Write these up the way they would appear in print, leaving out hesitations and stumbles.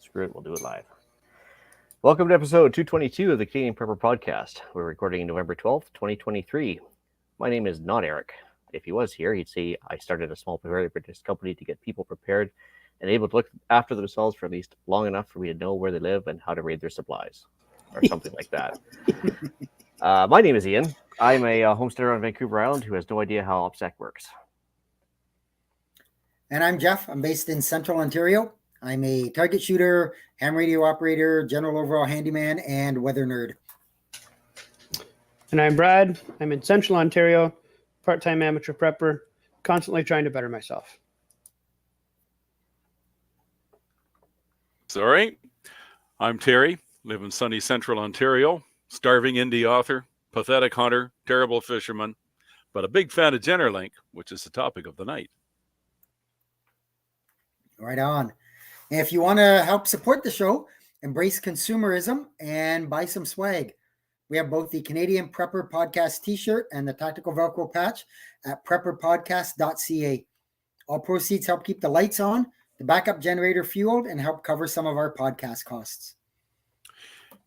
Screw it, we'll do it live. Welcome to episode 222 of the Canadian Prepper Podcast. We're recording November 12th, 2023. My name is not Eric. If he was here, he'd say I started a small preparedness company to get people prepared and able to look after themselves for at least long enough for me to know where they live and how to raid their supplies, or something like that. My name is Ian. I'm a homesteader on Vancouver Island who has no idea how OPSEC works. And I'm Jeff. I'm based in Central Ontario. I'm a target shooter, ham radio operator, general overall handyman, and weather nerd. And I'm Brad. I'm in Central Ontario, part-time amateur prepper, constantly trying to better myself. Sorry. I'm Terry, live in sunny Central Ontario, starving indie author, pathetic hunter, terrible fisherman, but a big fan of Generac, which is the topic of the night. Right on. And if you want to help support the show, embrace consumerism and buy some swag. We have both the Canadian Prepper Podcast t-shirt and the tactical Velcro patch at prepperpodcast.ca. All proceeds help keep the lights on, the backup generator fueled, and help cover some of our podcast costs.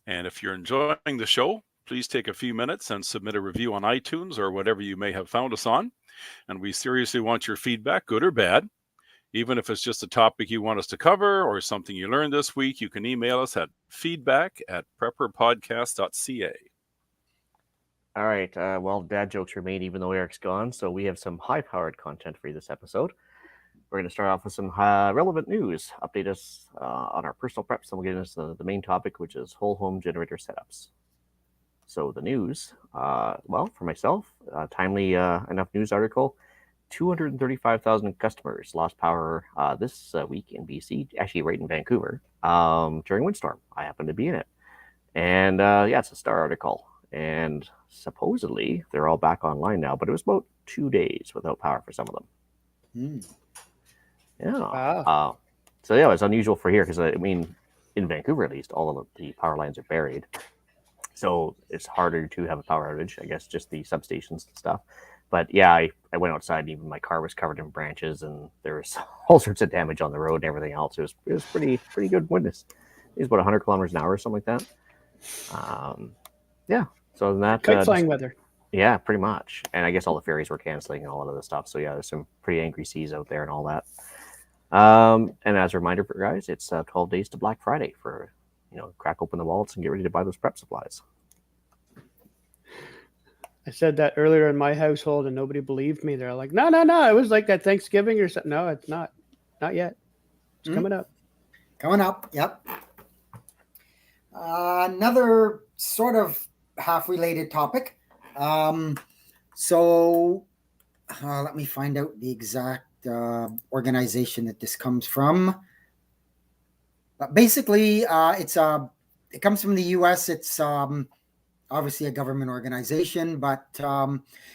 And if you're enjoying the show, please take a few minutes and submit a review on iTunes or whatever you may have found us on. And we seriously want your feedback, good or bad. Even if it's just a topic you want us to cover or something you learned this week, you can email us at feedback@prepperpodcast.ca. All right. Well, dad jokes remain even though Eric's gone, so we have some high-powered content for you this episode. We're going to start off with some relevant news, update us on our personal preps, and we'll get into the main topic, which is whole home generator setups. So the news, well, for myself, timely enough news article. 235,000 customers lost power this week in BC, actually right in Vancouver, during windstorm. I happened to be in it. And yeah, it's a Star article. And supposedly they're all back online now, but it was about 2 days without power for some of them. Yeah. Wow. So yeah, it's unusual for here because, I mean, in Vancouver at least, all of the power lines are buried. So it's harder to have a power outage, I guess, just the substations and stuff. But yeah, I went outside and even my car was covered in branches and there was all sorts of damage on the road and everything else. It was pretty good witness. It was about 100 kilometers an hour or something like that. Yeah. So other than that, Kite flying weather. Yeah, pretty much. And I guess all the ferries were canceling and all that other stuff. So yeah, there's some pretty angry seas out there and all that. And as a reminder for guys, it's 12 days to Black Friday for, crack open the wallets and get ready to buy those prep supplies. I said that earlier in my household and nobody believed me. They're like, no. It was like at Thanksgiving or something. No, it's not. Not yet. It's coming up. Coming up, yep. Another sort of half-related topic. So let me find out the exact organization that this comes from. But basically, it comes from the U.S. It's obviously a government organization, but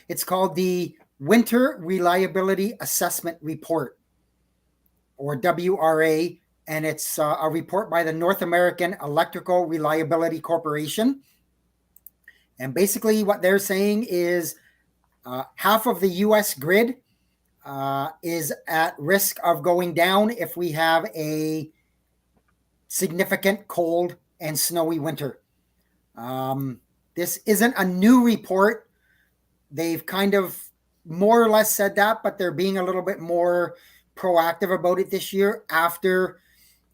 it's called the Winter Reliability Assessment Report, or WRA, and it's a report by the North American Electrical Reliability Corporation. And basically what they're saying is half of the U.S. grid is at risk of going down if we have a significant cold and snowy winter. This isn't a new report. They've kind of more or less said that, but they're being a little bit more proactive about it this year after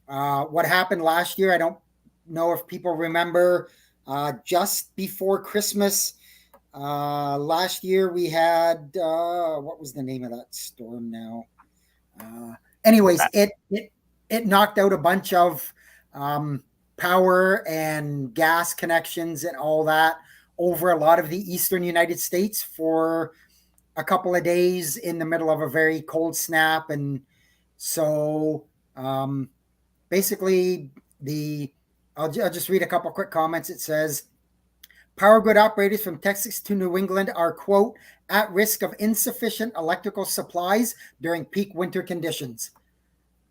what happened last year. I don't know if people remember just before Christmas last year we had, what was the name of that storm now? Anyways, it knocked out a bunch of power and gas connections and all that over a lot of the eastern United States for a couple of days in the middle of a very cold snap. And so basically I'll just read a couple quick comments. It says, power grid operators from Texas to New England are, quote, at risk of insufficient electrical supplies during peak winter conditions.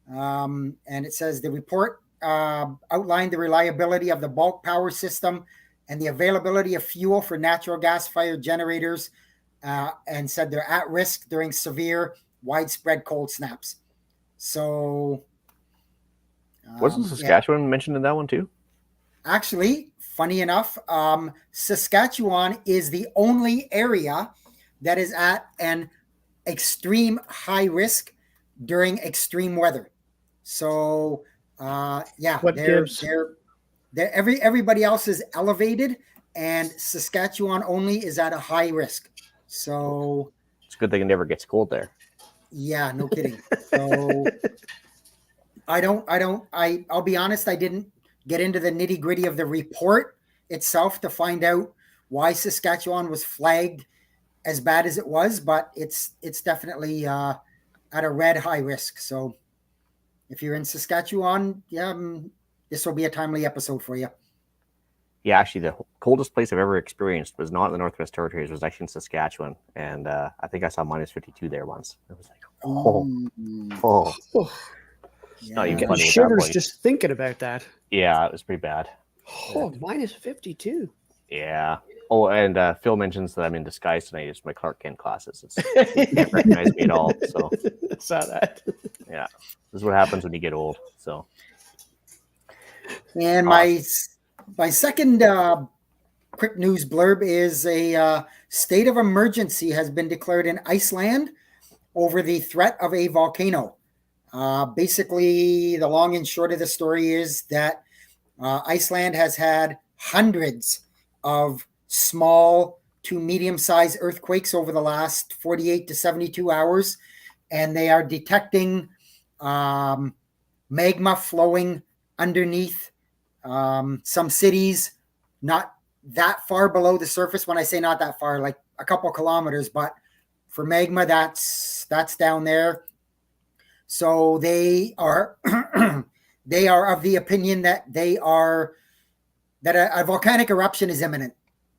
And it says the report outlined the reliability of the bulk power system and the availability of fuel for natural gas-fired generators, and said they're at risk during severe, widespread cold snaps. So Wasn't Saskatchewan mentioned in that one too? Actually, funny enough, Saskatchewan is the only area that is at an extreme high risk during extreme weather. So, yeah, What gives? everybody else is elevated, and Saskatchewan only is at a high risk. So, It's a good thing it never gets cold there. yeah, no kidding. So, I'll be honest, I didn't get into the nitty gritty of the report itself to find out why Saskatchewan was flagged as bad as it was, but it's definitely at a red high risk. So if you're in Saskatchewan, yeah, this will be a timely episode for you. Yeah, actually, the coldest place I've ever experienced was not in the Northwest Territories. It was actually in Saskatchewan, and I think I saw -52 there once. It was like, oh, it's not even Getting funny at that shivers point. just thinking about that. Yeah, it was pretty bad. Oh, -52. Yeah. Oh, and Phil mentions that I'm in disguise tonight. It's my Clark Kent glasses. You can't recognize me at all. So I saw that. yeah, this is what happens when you get old. So, and my second quick news blurb is a state of emergency has been declared in Iceland over the threat of a volcano. Basically, the long and short of the story is that Iceland has had hundreds of small to medium-sized earthquakes over the last 48 to 72 hours, and they are detecting magma flowing underneath some cities, not that far below the surface. When I say not that far, like a couple kilometers, but for magma, that's down there. So they are they are of the opinion that a volcanic eruption is imminent,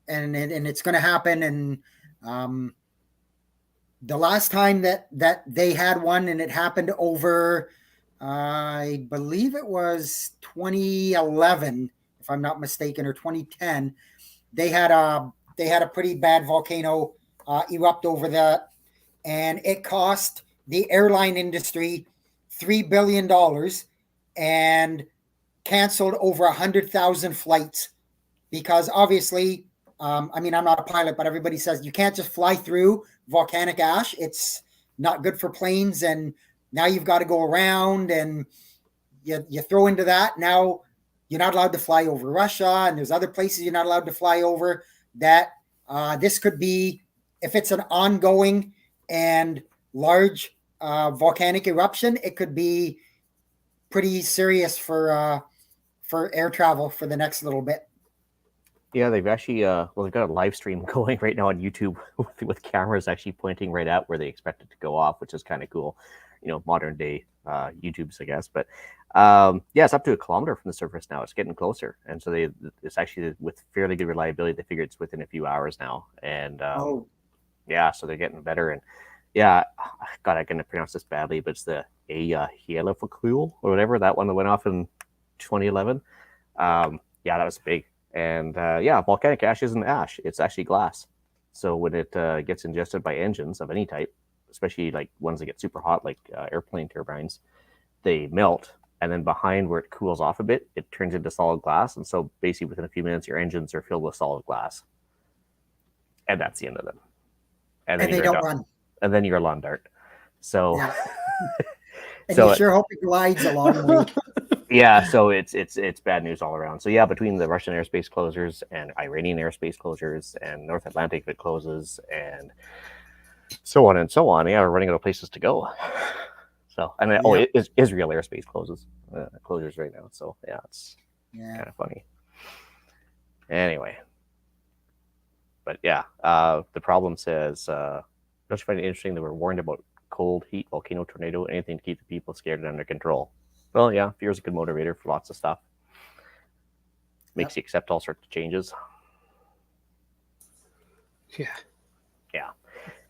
and it's going to happen. And the last time that they had one, and it happened over, I believe it was 2011, if I'm not mistaken, or 2010. They had a pretty bad volcano erupt over that, and it cost the airline industry $3 billion and canceled over 100,000 flights, because obviously, I mean, I'm not a pilot, but everybody says you can't just fly through volcanic ash. It's not good for planes. And now you've got to go around, and you throw into that. Now you're not allowed to fly over Russia, and there's other places you're not allowed to fly over. That this could be, if it's an ongoing and large volcanic eruption, it could be pretty serious for air travel for the next little bit. yeah, they've actually they've got a live stream going right now on YouTube with cameras actually pointing right at where they expect it to go off, which is kind of cool. You know, modern day YouTubes, I guess. But yeah, it's up to 1 kilometer from the surface now. It's getting closer, and so it's actually with fairly good reliability. They figure it's within a few hours now, and yeah, so they're getting better. And yeah, God, I'm gonna pronounce this badly, but it's the Eyjafjallajökull or whatever, that one that went off in 2011. Yeah, that was big. And yeah, volcanic ash isn't ash; it's actually glass. So when it gets ingested by engines of any type, especially like ones that get super hot, like airplane turbines, they melt, and then behind where it cools off a bit, it turns into solid glass. And so basically, within a few minutes, your engines are filled with solid glass, and that's the end of them. And they don't run. And then you're a lawn dart. So, yeah. And so you sure hope it glides along the way. Yeah, so it's bad news all around. So yeah, between the Russian airspace closures and Iranian airspace closures and North Atlantic if it closes and so on and so on, yeah, we're running out of places to go. So and Israel airspace closures right now. So yeah, it's kind of funny. Anyway, but yeah, the problem says, don't you find it interesting that we're warned about cold, heat, volcano, tornado, anything to keep the people scared and under control? Well, yeah, fear is a good motivator for lots of stuff. Makes you accept all sorts of changes. Yeah. Yeah.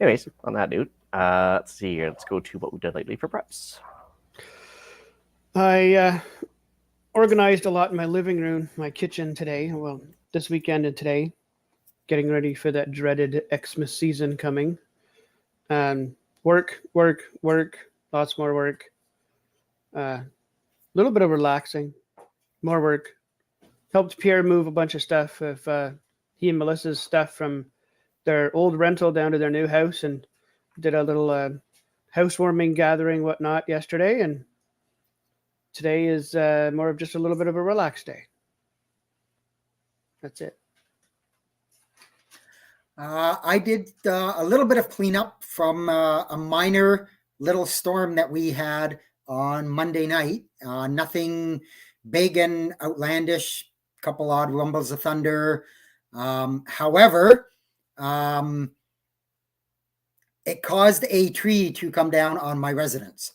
Anyways, on that note, let's see here. Let's go to what we did lately for preps. I organized a lot in my living room, my kitchen today. Well, this weekend and today, getting ready for that dreaded Xmas season coming. Work, lots more work. little bit of relaxing, more work. Helped Pierre move a bunch of stuff of he and Melissa's stuff from their old rental down to their new house, and did a little housewarming gathering, whatnot, yesterday. And today is more of just a little bit of a relaxed day. That's it. I did a little bit of cleanup from a minor little storm that we had on Monday night. Nothing big and outlandish, couple odd rumbles of thunder. However, it caused a tree to come down on my residence.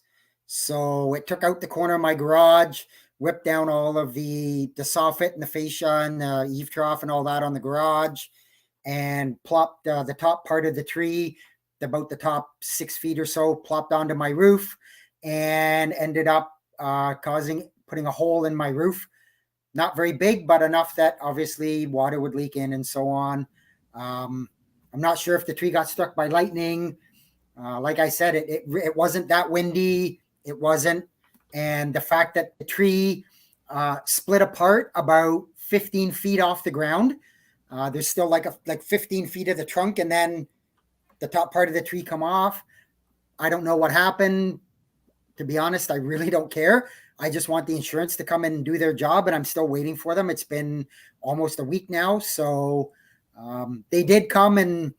So it took out the corner of my garage, whipped down all of the soffit and the fascia and the eave trough and all that on the garage, and plopped the top part of the tree, about the top 6 feet or so, plopped onto my roof and ended up putting a hole in my roof. Not very big, but enough that obviously water would leak in and so on. I'm not sure if the tree got struck by lightning. Like I said, it wasn't that windy. It wasn't. And the fact that the tree split apart about 15 feet off the ground, there's still like 15 feet of the trunk, and then the top part of the tree come off. I don't know what happened. To be honest, I really don't care. I just want the insurance to come in and do their job, and I'm still waiting for them. It's been almost a week now. So they did come and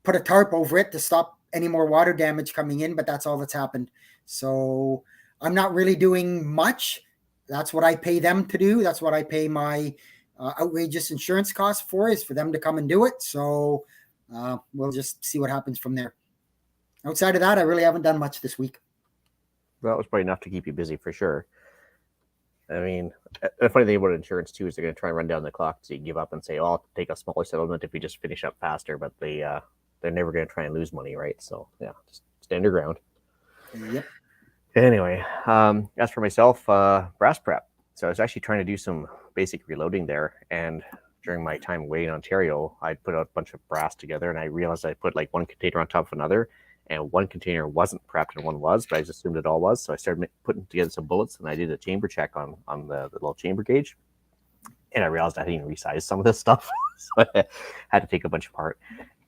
put a tarp over it to stop any more water damage coming in, but that's all that's happened. So I'm not really doing much. That's what I pay them to do. That's what I pay my outrageous insurance costs for, is for them to come and do it. So we'll just see what happens from there. Outside of that, I really haven't done much this week. That was probably enough to keep you busy for sure. I mean, the funny thing about insurance too is they're going to try and run down the clock so you give up and say, "Oh, I'll take a smaller settlement if we just finish up faster." But they're never going to try and lose money, right? So yeah, just stand your ground. Yep. Anyway, as for myself, brass prep. So I was actually trying to do some basic reloading there, and during my time away in Ontario, I put a bunch of brass together, and I realized I put like one container on top of another, and one container wasn't prepped and one was, but I just assumed it all was. So I started putting together some bullets, and I did a chamber check on the little chamber gauge, and I realized I didn't resize some of this stuff, so I had to take a bunch apart.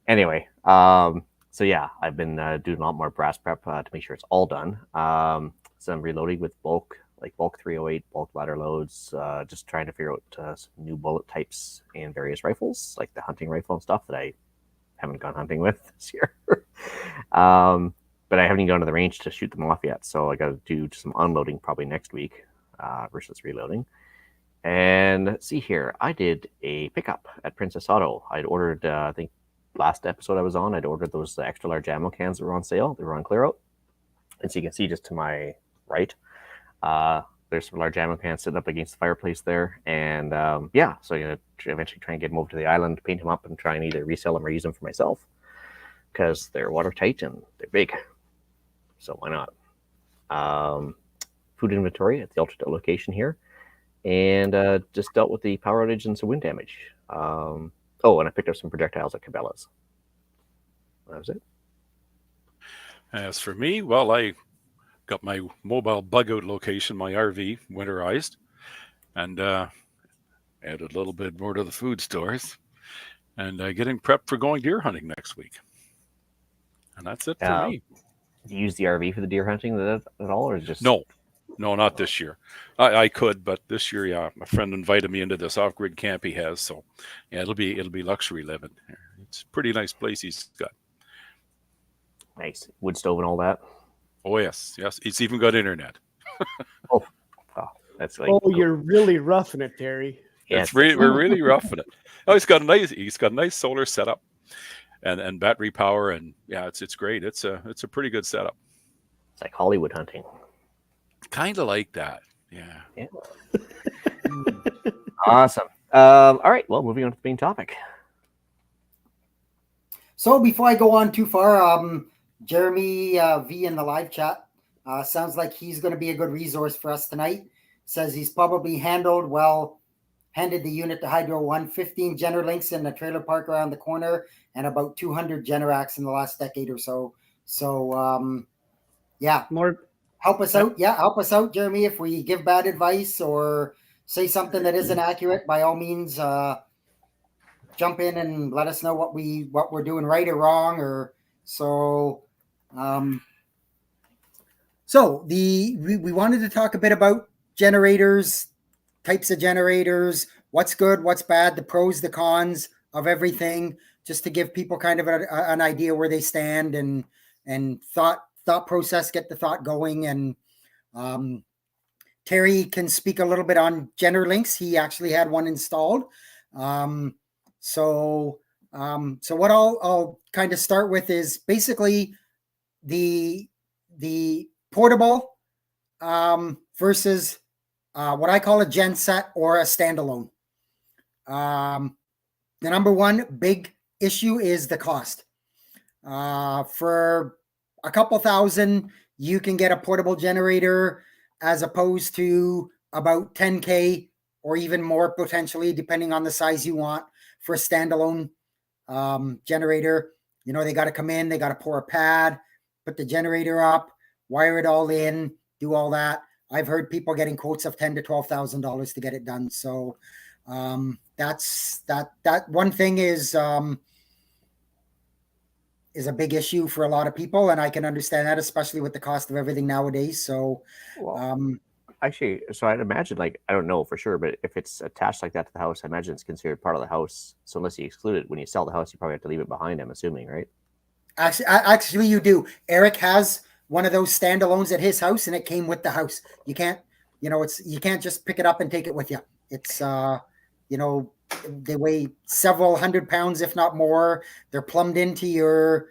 Anyway, so yeah, I've been doing a lot more brass prep to make sure it's all done. Some reloading with bulk 308, bulk ladder loads, just trying to figure out some new bullet types in various rifles, like the hunting rifle and stuff that I haven't gone hunting with this year. But I haven't even gone to the range to shoot them off yet, so I got to do some unloading probably next week versus reloading. And let's see here, I did a pickup at Princess Auto. I'd ordered, I think last episode I was on, I'd ordered those extra large ammo cans that were on sale. They were on clear out. And so you can see just to my right, there's some large ammo cans sitting up against the fireplace there. And yeah, so I'm going to eventually try and get them over to the island, paint them up, and try and either resell them or use them for myself, because they're watertight and they're big. So why not? Food inventory at the alternate location here. And just dealt with the power outage and some wind damage. And I picked up some projectiles at Cabela's. That was it. As for me, well, I got my mobile bug out location, my RV, winterized, and added a little bit more to the food stores, and getting prepped for going deer hunting next week. And that's it for me. Do you use the RV for the deer hunting at all, or just No, not this year. I could, but this year, yeah, my friend invited me into this off-grid camp he has, so yeah, it'll be luxury living. It's a pretty nice place he's got. Nice wood stove and all that. Oh yes. It's even got internet. Oh, that's like. Oh, you're really roughing it, Terry. Yes, We're really roughing it. Oh, he's got a nice solar setup, and battery power, and yeah, it's great. It's a pretty good setup. It's like Hollywood hunting. Kind of like that. Yeah. Awesome. All right. Well, moving on to the main topic. So before I go on too far, Jeremy V in the live chat sounds like he's going to be a good resource for us tonight. Says he's probably handed the unit to Hydro One, 15 Generalinks in the trailer park around the corner, and about 200 Generacs in the last decade or so. So, yeah. More help us out. Yeah, help us out, Jeremy. If we give bad advice or say something that isn't accurate, by all means, jump in and let us know what we're doing right or wrong. Or so. We wanted to talk a bit about generators, types of generators, what's good, what's bad, the pros, the cons of everything, just to give people kind of an idea where they stand and thought process, get the thought going. And Terry can speak a little bit on Generalinks. He actually had one installed. So what I'll kind of start with is basically the portable versus what I call a gen set or a standalone. The number one big issue is the cost. For a couple $1,000, you can get a portable generator as opposed to about $10K or even more potentially, depending on the size you want for a standalone generator. You know, they got to come in, they got to pour a pad, put the generator up, wire it all in, do all that. I've heard people getting quotes of $10,000 to $12,000 to get it done. So that's that one thing is a big issue for a lot of people, and I can understand that, especially with the cost of everything nowadays. So, actually, so I'd imagine, like, I don't know for sure, but if it's attached like that to the house, I imagine it's considered part of the house. So unless you exclude it when you sell the house, you probably have to leave it behind. I'm assuming, right? Actually, you do. Eric has one of those standalones at his house, and it came with the house. You can't, you can't just pick it up and take it with you. It's, they weigh several hundred pounds, if not more. They're plumbed into your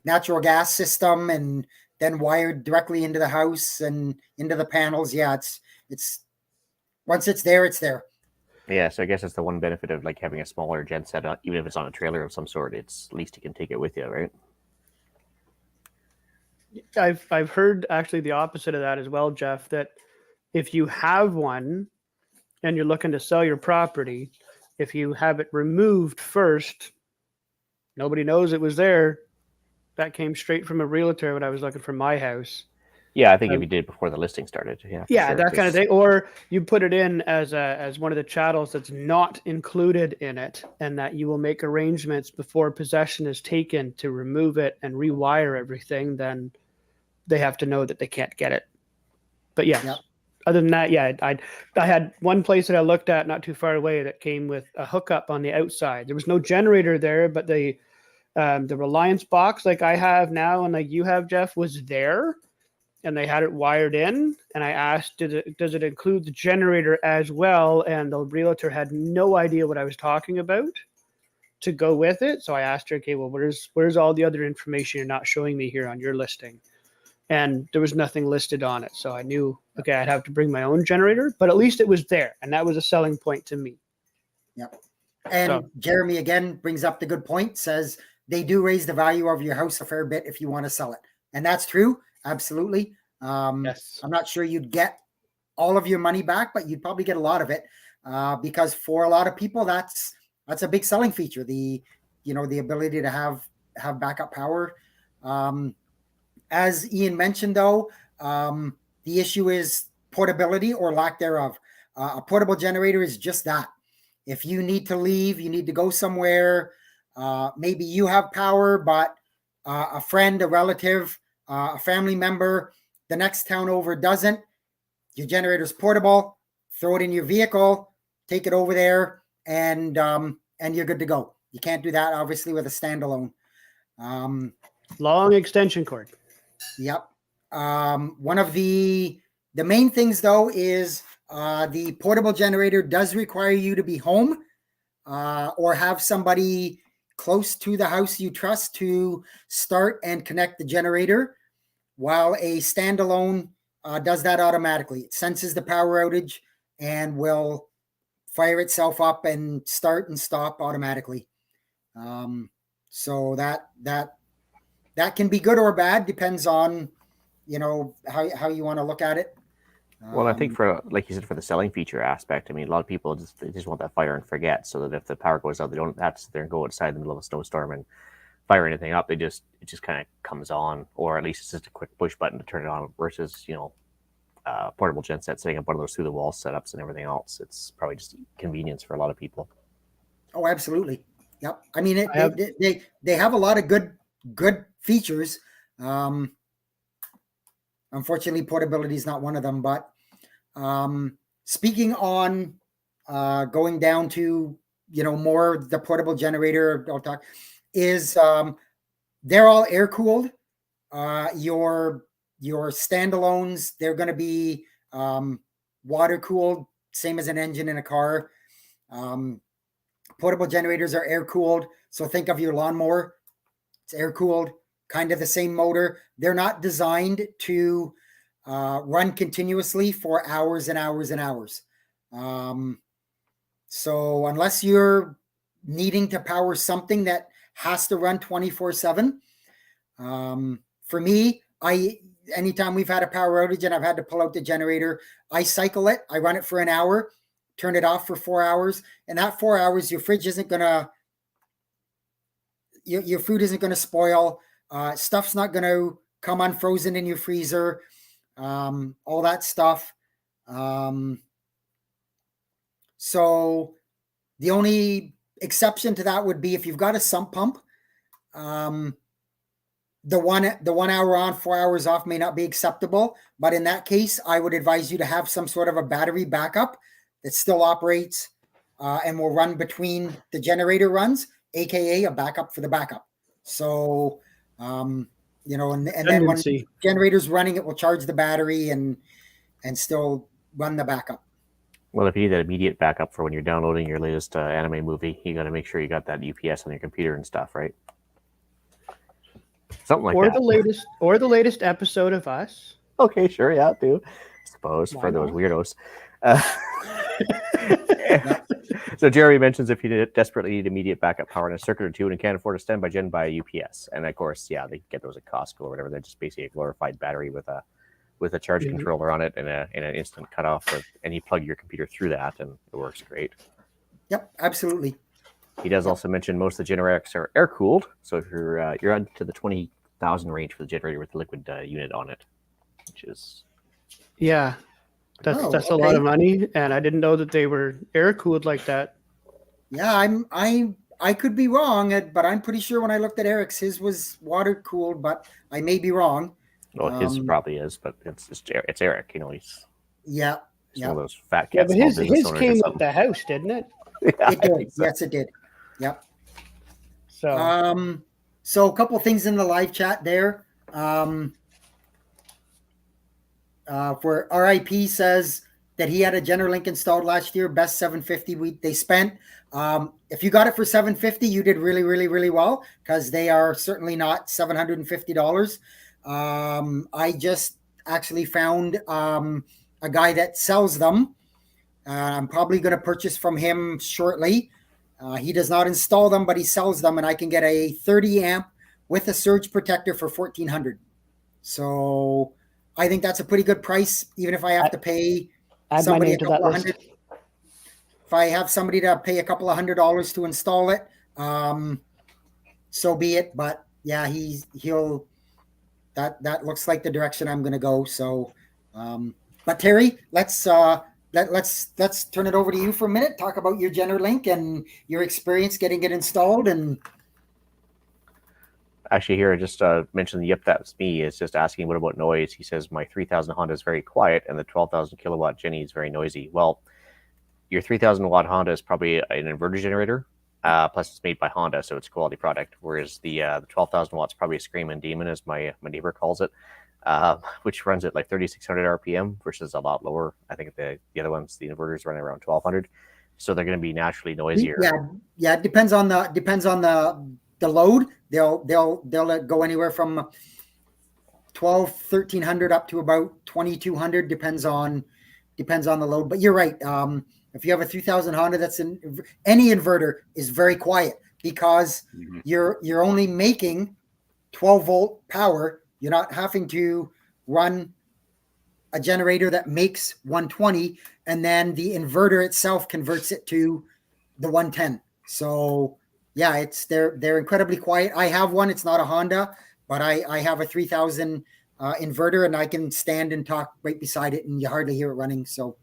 natural gas system and then wired directly into the house and into the panels. Yeah, it's once it's there, it's there. Yeah, so I guess it's the one benefit of like having a smaller gen set, even if it's on a trailer of some sort. It's at least you can take it with you, right? I've heard actually the opposite of that as well, Jeff, that if you have one and you're looking to sell your property, if you have it removed first, nobody knows it was there. That came straight from a realtor when I was looking for my house. Yeah, I think if you did it before the listing started. Yeah, sure, that kind of thing. Or you put it in as one of the chattels that's not included in it, and that you will make arrangements before possession is taken to remove it and rewire everything, then they have to know that they can't get it. But yes, yep. Other than that, yeah, I had one place that I looked at not too far away that came with a hookup on the outside. There was no generator there, but the Reliance box like I have now and like you have, Jeff, was there. And they had it wired in, and I asked, does it include the generator as well? And the realtor had no idea what I was talking about to go with it. So I asked her, okay, well, where's all the other information you're not showing me here on your listing? And there was nothing listed on it. So I knew, okay, I'd have to bring my own generator, but at least it was there. And that was a selling point to me. Yep. And Jeremy, again, brings up the good point, says they do raise the value of your house a fair bit if you want to sell it. And that's true. Absolutely. Yes. I'm not sure you'd get all of your money back, but you'd probably get a lot of it because for a lot of people, that's a big selling feature. The ability to have backup power. As Ian mentioned, though, the issue is portability or lack thereof. A portable generator is just that. If you need to leave, you need to go somewhere. Maybe you have power, but a friend, a relative, a family member, the next town over doesn't. Your generator's portable. Throw it in your vehicle, take it over there, and you're good to go. You can't do that, obviously, with a standalone. Long extension cord. Yep. One of the main things, though, is the portable generator does require you to be home or have somebody close to the house you trust to start and connect the generator, while a standalone does that automatically. It senses the power outage and will fire itself up and start and stop automatically. So that can be good or bad, depends on how you want to look at it. Well, I think for, like you said, for the selling feature aspect, I mean, a lot of people just want that fire and forget, so that if the power goes out, they don't have to sit there and go outside in the middle of a snowstorm and fire anything up. It just kind of comes on, or at least it's just a quick push button to turn it on. Versus portable genset setting up one of those through the wall setups and everything else. It's probably just convenience for a lot of people. Oh, absolutely. Yep. I mean, I have- they have a lot of good features. Unfortunately, portability is not one of them. But speaking on going down to more the portable generator, I'll talk is they're all air cooled. Your standalones, they're going to be water cooled, same as an engine in a car. Portable generators are air cooled. So think of your lawnmower. It's air cooled, kind of the same motor. They're not designed to run continuously for hours and hours and hours. So unless you're needing to power something that has to run 24/7, for me, anytime we've had a power outage and I've had to pull out the generator, I cycle it. I run it for an hour, turn it off for 4 hours. And that 4 hours, your fridge isn't going to, your food isn't going to spoil. Stuff's not going to come unfrozen in your freezer. All that stuff. So the only exception to that would be if you've got a sump pump. The 1 hour on, 4 hours off may not be acceptable, but in that case, I would advise you to have some sort of a battery backup that still operates and will run between the generator runs, aka a backup for the backup. So, and then when the generator's running, it will charge the battery and still run the backup. Well, if you need that immediate backup for when you're downloading your latest anime movie, you got to make sure you got that UPS on your computer and stuff, right? Something like that. Or the latest episode of Us. Okay, sure, yeah, do. I suppose for those weirdos. So Jeremy mentions if you desperately need immediate backup power in a circuit or two and can't afford a standby gen, buy a UPS. And of course, yeah, they get those at Costco or whatever. They're just basically a glorified battery with a charge controller on it and an instant cutoff, and you plug your computer through that, and it works great. Yep, absolutely. He does also mention most of the Generacs are air cooled, so if you're up to the 20,000 range for the generator with the liquid unit on it, which is that's a lot of money, and I didn't know that they were air cooled like that. Yeah, I could be wrong, but I'm pretty sure when I looked at Eric's, his was water cooled, but I may be wrong. Well, his probably is, but it's Eric. He's one of those fat cats. But his came with the house, didn't it? Yeah, it did. So. Yes, it did. Yep. So, so a couple things in the live chat there. For RIP says that he had a Generac installed last year, best 750 they spent. If you got it for $750, you did really, really, really well, because they are certainly not $750. I just actually found a guy that sells them. I'm probably going to purchase from him shortly. He does not install them, but he sells them, and I can get a 30 amp with a surge protector for $1,400. So I think that's a pretty good price, even if I have to pay somebody a couple of hundred. If I have somebody to pay a couple of $100 to install it, so be it. But yeah, he'll. That looks like the direction I'm going to go. So, but Terry, let's turn it over to you for a minute. Talk about your Generac and your experience getting it installed. And actually, here I just mentioned. Yep, that's me. It's just asking what about noise. He says my 3000 Honda is very quiet, and the 12,000 kilowatt Jenny is very noisy. Well, your 3,000 watt Honda is probably an inverter generator. Plus, it's made by Honda, so it's a quality product. Whereas the 12,000 watts probably a screaming demon, as my neighbor calls it, which runs at like 3,600 RPM versus a lot lower. I think the other ones, the inverters, run around 1,200, so they're going to be naturally noisier. Yeah. It depends on the load. They'll go anywhere from 1,300 up to about 2,200. Depends on the load. But you're right. If you have a 3,000 Honda, any inverter is very quiet, because you're only making 12 volt power. You're not having to run a generator that makes 120, and then the inverter itself converts it to the 110. So Yeah, they're incredibly quiet. I have one. It's not a Honda, but I have a 3000 inverter, and I can stand and talk right beside it, and you hardly hear it running. So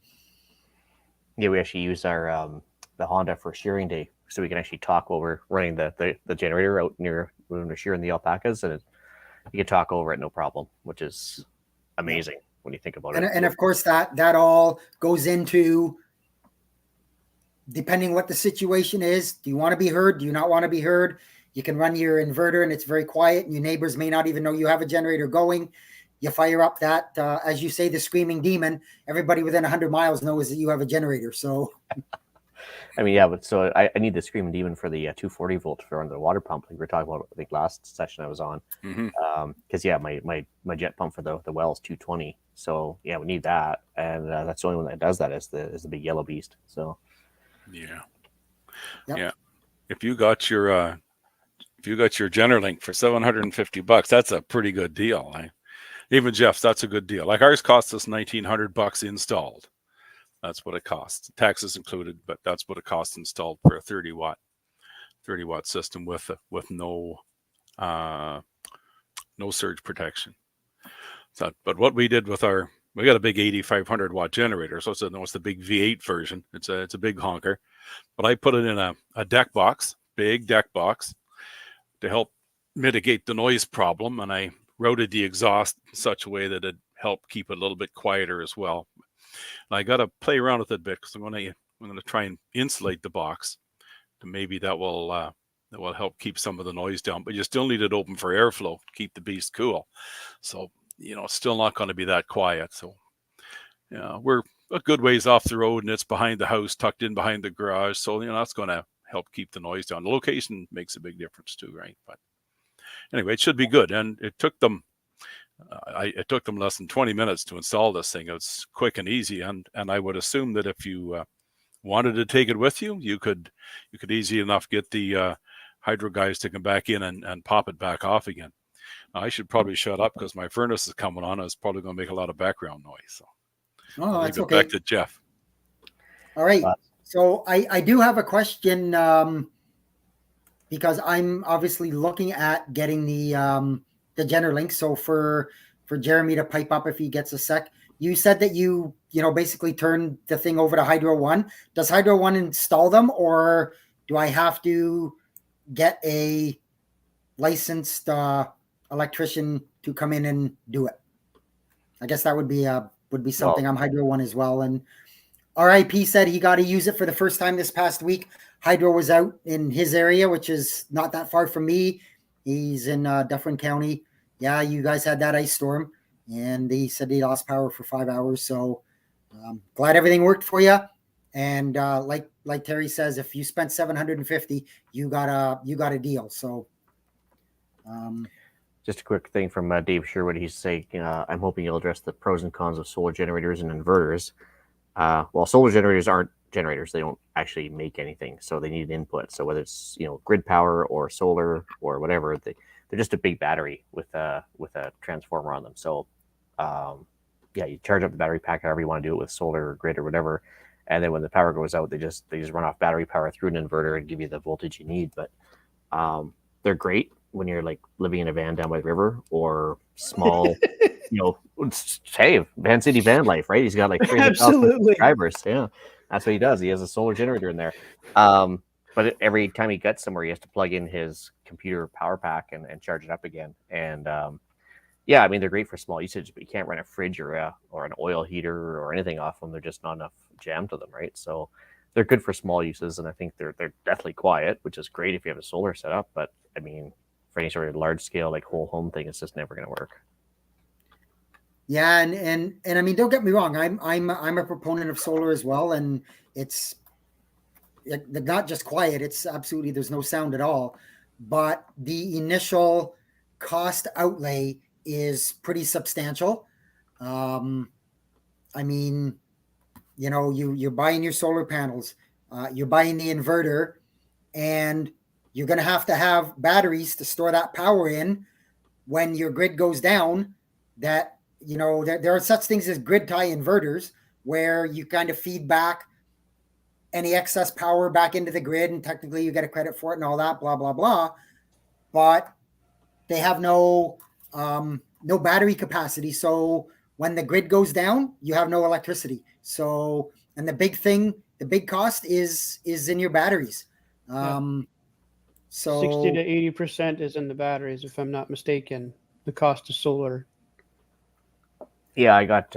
Yeah, we actually use our the Honda for shearing day, so we can actually talk while we're running the generator out near when we're shearing the alpacas, and you can talk over it no problem, which is amazing when you think about it. and of course that all goes into, depending what the situation is. Do you want to be heard? Do you not want to be heard? You can run your inverter and it's very quiet, and your neighbors may not even know you have a generator going. You fire up that, as you say, the screaming demon. Everybody within 100 miles knows that you have a generator. So, I mean, yeah, but so I need the Screaming Demon for the 240 volt for under the water pump, like we were talking about, I think last session I was on. Because yeah, my jet pump for the well is 220, so yeah, we need that, and that's the only one that does that is the big yellow beast. So Yeah. Yep. Yeah. If you got your Generac for $750, that's a pretty good deal. Even Jeff's, that's a good deal. Like ours cost us $1,900 installed. That's what it costs, taxes included, but that's what it costs installed for a 30 watt system with no surge protection. So, but what we did with we got a big 8,500 watt generator, so it's the big V8 version. It's a big honker, but I put it in a deck box, big deck box, to help mitigate the noise problem, and I routed the exhaust in such a way that it helped keep it a little bit quieter as well. And I got to play around with it a bit because I'm going to try and insulate the box. And maybe that will help keep some of the noise down. But you still need it open for airflow to keep the beast cool. So it's still not going to be that quiet. So we're a good ways off the road, and it's behind the house, tucked in behind the garage. So that's going to help keep the noise down. The location makes a big difference too, right? But anyway, it should be good. And it took them less than 20 minutes to install this thing. It's quick and easy, and I would assume that if you wanted to take it with you, you could easy enough get the hydro guys to come back in and pop it back off again. Now, I should probably shut up because my furnace is coming on. It's probably going to make a lot of background noise. So I'll that's leave it okay. back to Jeff. All right. So I do have a question, because I'm obviously looking at getting the Generac. So for Jeremy to pipe up if he gets a sec, you said that you basically turn the thing over to Hydro One. Does Hydro One install them, or do I have to get a licensed electrician to come in and do it? I guess that would be something. I'm Hydro One as well, and RIP said he got to use it for the first time this past week. Hydro was out in his area, which is not that far from me. He's in Dufferin County. Yeah, you guys had that ice storm, and he said he lost power for 5 hours. So glad everything worked for you. And like Terry says, if you spent $750, you got a deal. So just a quick thing from Dave Sherwood. He's saying, I'm hoping you'll address the pros and cons of solar generators and inverters. Well, solar generators aren't generators. They don't actually make anything, so they need an input. So whether it's grid power or solar or whatever, they're just a big battery with a transformer on them. So yeah, you charge up the battery pack however you want to do it with solar or grid or whatever, and then when the power goes out, they just run off battery power through an inverter and give you the voltage you need. But they're great when you're like living in a van down by the river or small. Hey, Van City Van Life, right? He's got like 300,000 subscribers. Yeah, that's what he does. He has a solar generator in there. But every time he gets somewhere, he has to plug in his computer power pack and charge it up again. And yeah, I mean, they're great for small usage, but you can't run a fridge or an oil heater or anything off them. They're just not enough jam to them, right? So they're good for small uses, and I think they're definitely quiet, which is great if you have a solar setup. But I mean, for any sort of large scale like whole home thing, it's just never going to work. Yeah, and I mean, don't get me wrong. I'm a proponent of solar as well, and it's not just quiet. It's absolutely, there's no sound at all. But the initial cost outlay is pretty substantial. I mean, you're buying your solar panels, you're buying the inverter, and you're going to have batteries to store that power in when your grid goes down. That there are such things as grid tie inverters where you kind of feed back any excess power back into the grid, and technically you get a credit for it and all that, blah blah blah. But they have no battery capacity, so when the grid goes down, you have no electricity. So, and the big cost is in your batteries. So 60 to 80% is in the batteries, if I'm not mistaken. The cost of solar. Yeah, I got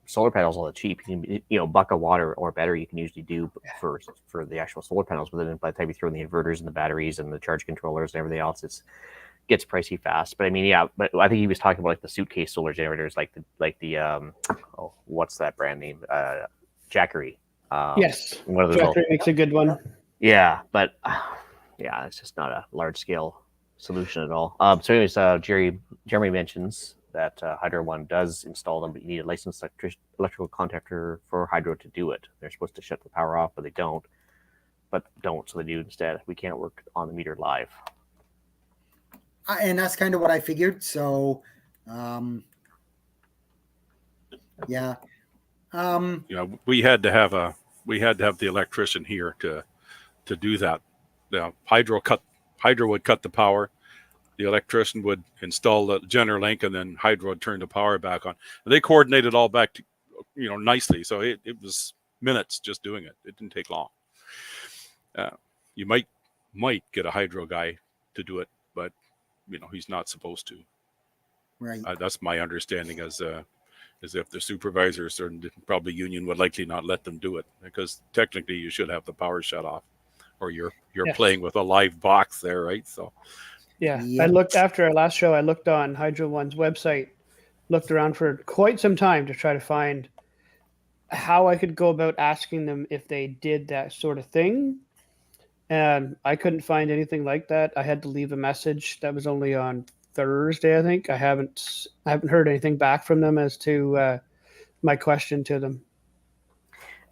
solar panels all the cheap. You can, buck of water or better you can usually do for the actual solar panels. But then by the time you throw in the inverters and the batteries and the charge controllers and everything else, it gets pricey fast. But I mean, yeah, but I think he was talking about like the suitcase solar generators, like the what's that brand name? Jackery. Yes, one of those. Jackery makes a good one. Yeah, but yeah, it's just not a large scale solution at all. So, anyways, Jeremy mentions that Hydro One does install them, but you need a licensed electrical contractor for Hydro to do it. They're supposed to shut the power off, but they don't. So they do instead. We can't work on the meter live. And that's kind of what I figured. So, yeah. We had to have the electrician here to do that. Hydro would cut the power. The electrician would install the Generac, and then Hydro would turn the power back on. And they coordinated all back to, nicely. So it was minutes just doing it. It didn't take long. You might get a Hydro guy to do it, but he's not supposed to. Right. That's my understanding, as if the supervisors or probably union would likely not let them do it, because technically you should have the power shut off, or you're Yes. playing with a live box there, right? So Yeah. Yeah. I looked after our last show. I looked on Hydro One's website, looked around for quite some time to try to find how I could go about asking them if they did that sort of thing. And I couldn't find anything like that. I had to leave a message. That was only on Thursday, I think. I haven't heard anything back from them as to my question to them.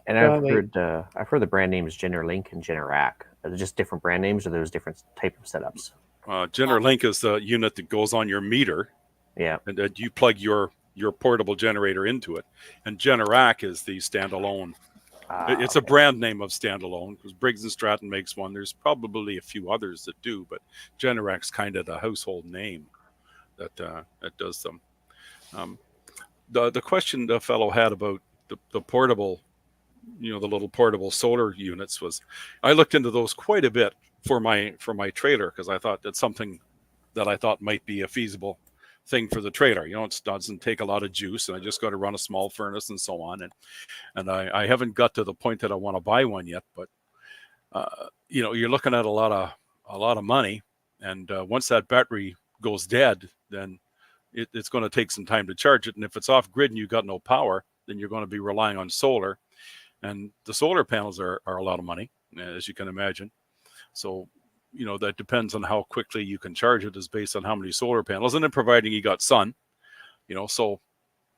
And I've heard the brand names Generac and Generac. Are they just different brand names, or there's different type of setups? Generac is the unit that goes on your meter. Yeah. And then you plug your portable generator into it. And Generac is the standalone. It's a brand name of standalone, because Briggs & Stratton makes one. There's probably a few others that do, but Generac's kind of the household name that does them. The question the fellow had about the portable, the little portable solar units, was, I looked into those quite a bit for my trailer, because I thought that's something that I thought might be a feasible thing for the trailer. It doesn't take a lot of juice, and I just got to run a small furnace and so on. And I haven't got to the point that I want to buy one yet, but you're looking at a lot of money, and once that battery goes dead, then it's going to take some time to charge it. And if it's off grid and you've got no power, then you're going to be relying on solar, and the solar panels are a lot of money, as you can imagine. So that depends on how quickly you can charge it, is based on how many solar panels, and then providing you got sun. So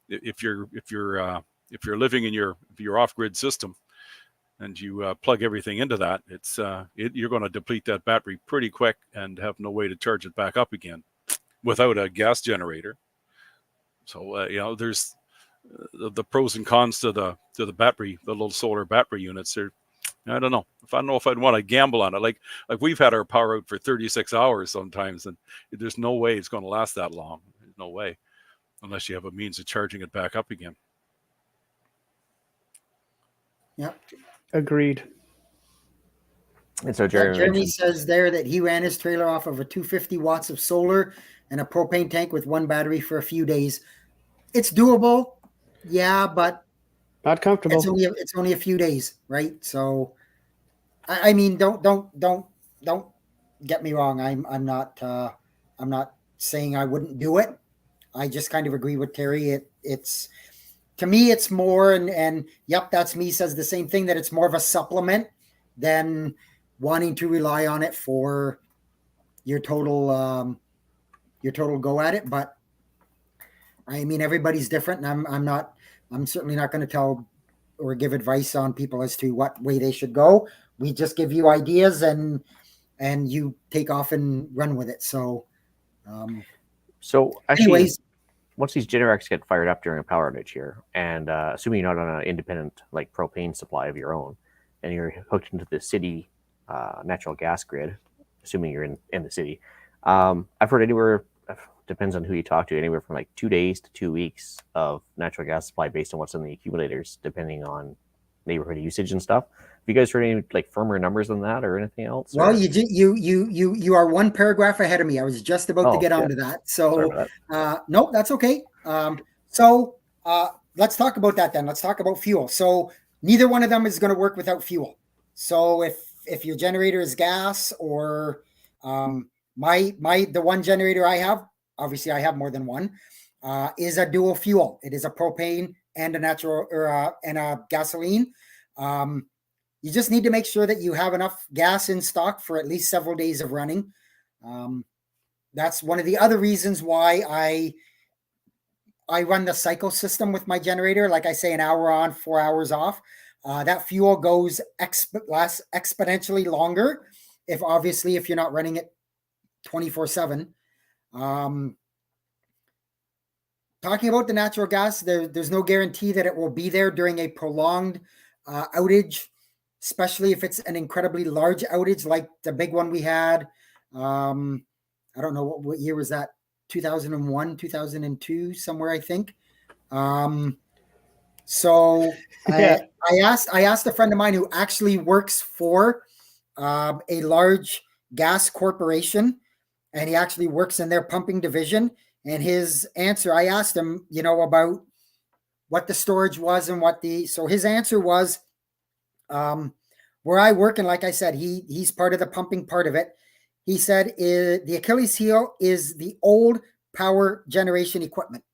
if you're living in your off-grid system and you plug everything into that, you're going to deplete that battery pretty quick and have no way to charge it back up again without a gas generator. So there's the pros and cons to the battery, the little solar battery units. I don't know if I'd want to gamble on it. Like we've had our power out for 36 hours sometimes, and there's no way it's going to last that long. There's no way, unless you have a means of charging it back up again. Yep. Agreed. And so Jeremy says there that he ran his trailer off of a 250 watts of solar and a propane tank with one battery for a few days. It's doable, yeah, but not comfortable. It's only a few days, right? So, I mean, don't get me wrong. I'm not saying I wouldn't do it. I just kind of agree with Terry. It's to me, it's more, and yep, that's me says the same thing, that it's more of a supplement than wanting to rely on it for your total go at it. But I mean, everybody's different, and I'm certainly not going to tell or give advice on people as to what way they should go. We just give you ideas, and you take off and run with it. So, actually, anyways, once these Generacs get fired up during a power outage here, and assuming you're not on an independent like propane supply of your own, and you're hooked into the city natural gas grid, assuming you're in the city, I've heard anywhere, depends on who you talk to, anywhere from like 2 days to 2 weeks of natural gas supply based on what's in the accumulators, depending on neighborhood usage and stuff. Have you guys heard any like firmer numbers than that or anything else? Well, or? you are one paragraph ahead of me. I was just about to get onto that. So no, that's okay. So let's talk about that then. Let's talk about fuel. So neither one of them is going to work without fuel. So if your generator is gas or the one generator I have, obviously I have more than one, is a dual fuel. It is a propane and a natural and a gasoline. You just need to make sure that you have enough gas in stock for at least several days of running. That's one of the other reasons why I run the cycle system with my generator. Like I say, an hour on, 4 hours off. That fuel goes exponentially longer if you're not running it 24/7. Talking about the natural gas, there's no guarantee that it will be there during a prolonged outage, especially if it's an incredibly large outage like the big one we had. I don't know what year was that, 2001, 2002, somewhere, I think. So I asked a friend of mine who actually works for a large gas corporation, and he actually works in their pumping division. And his answer, I asked him, about what the storage was and so his answer was, where I work, and like I said, he's part of the pumping part of it. He said the Achilles heel is the old power generation equipment.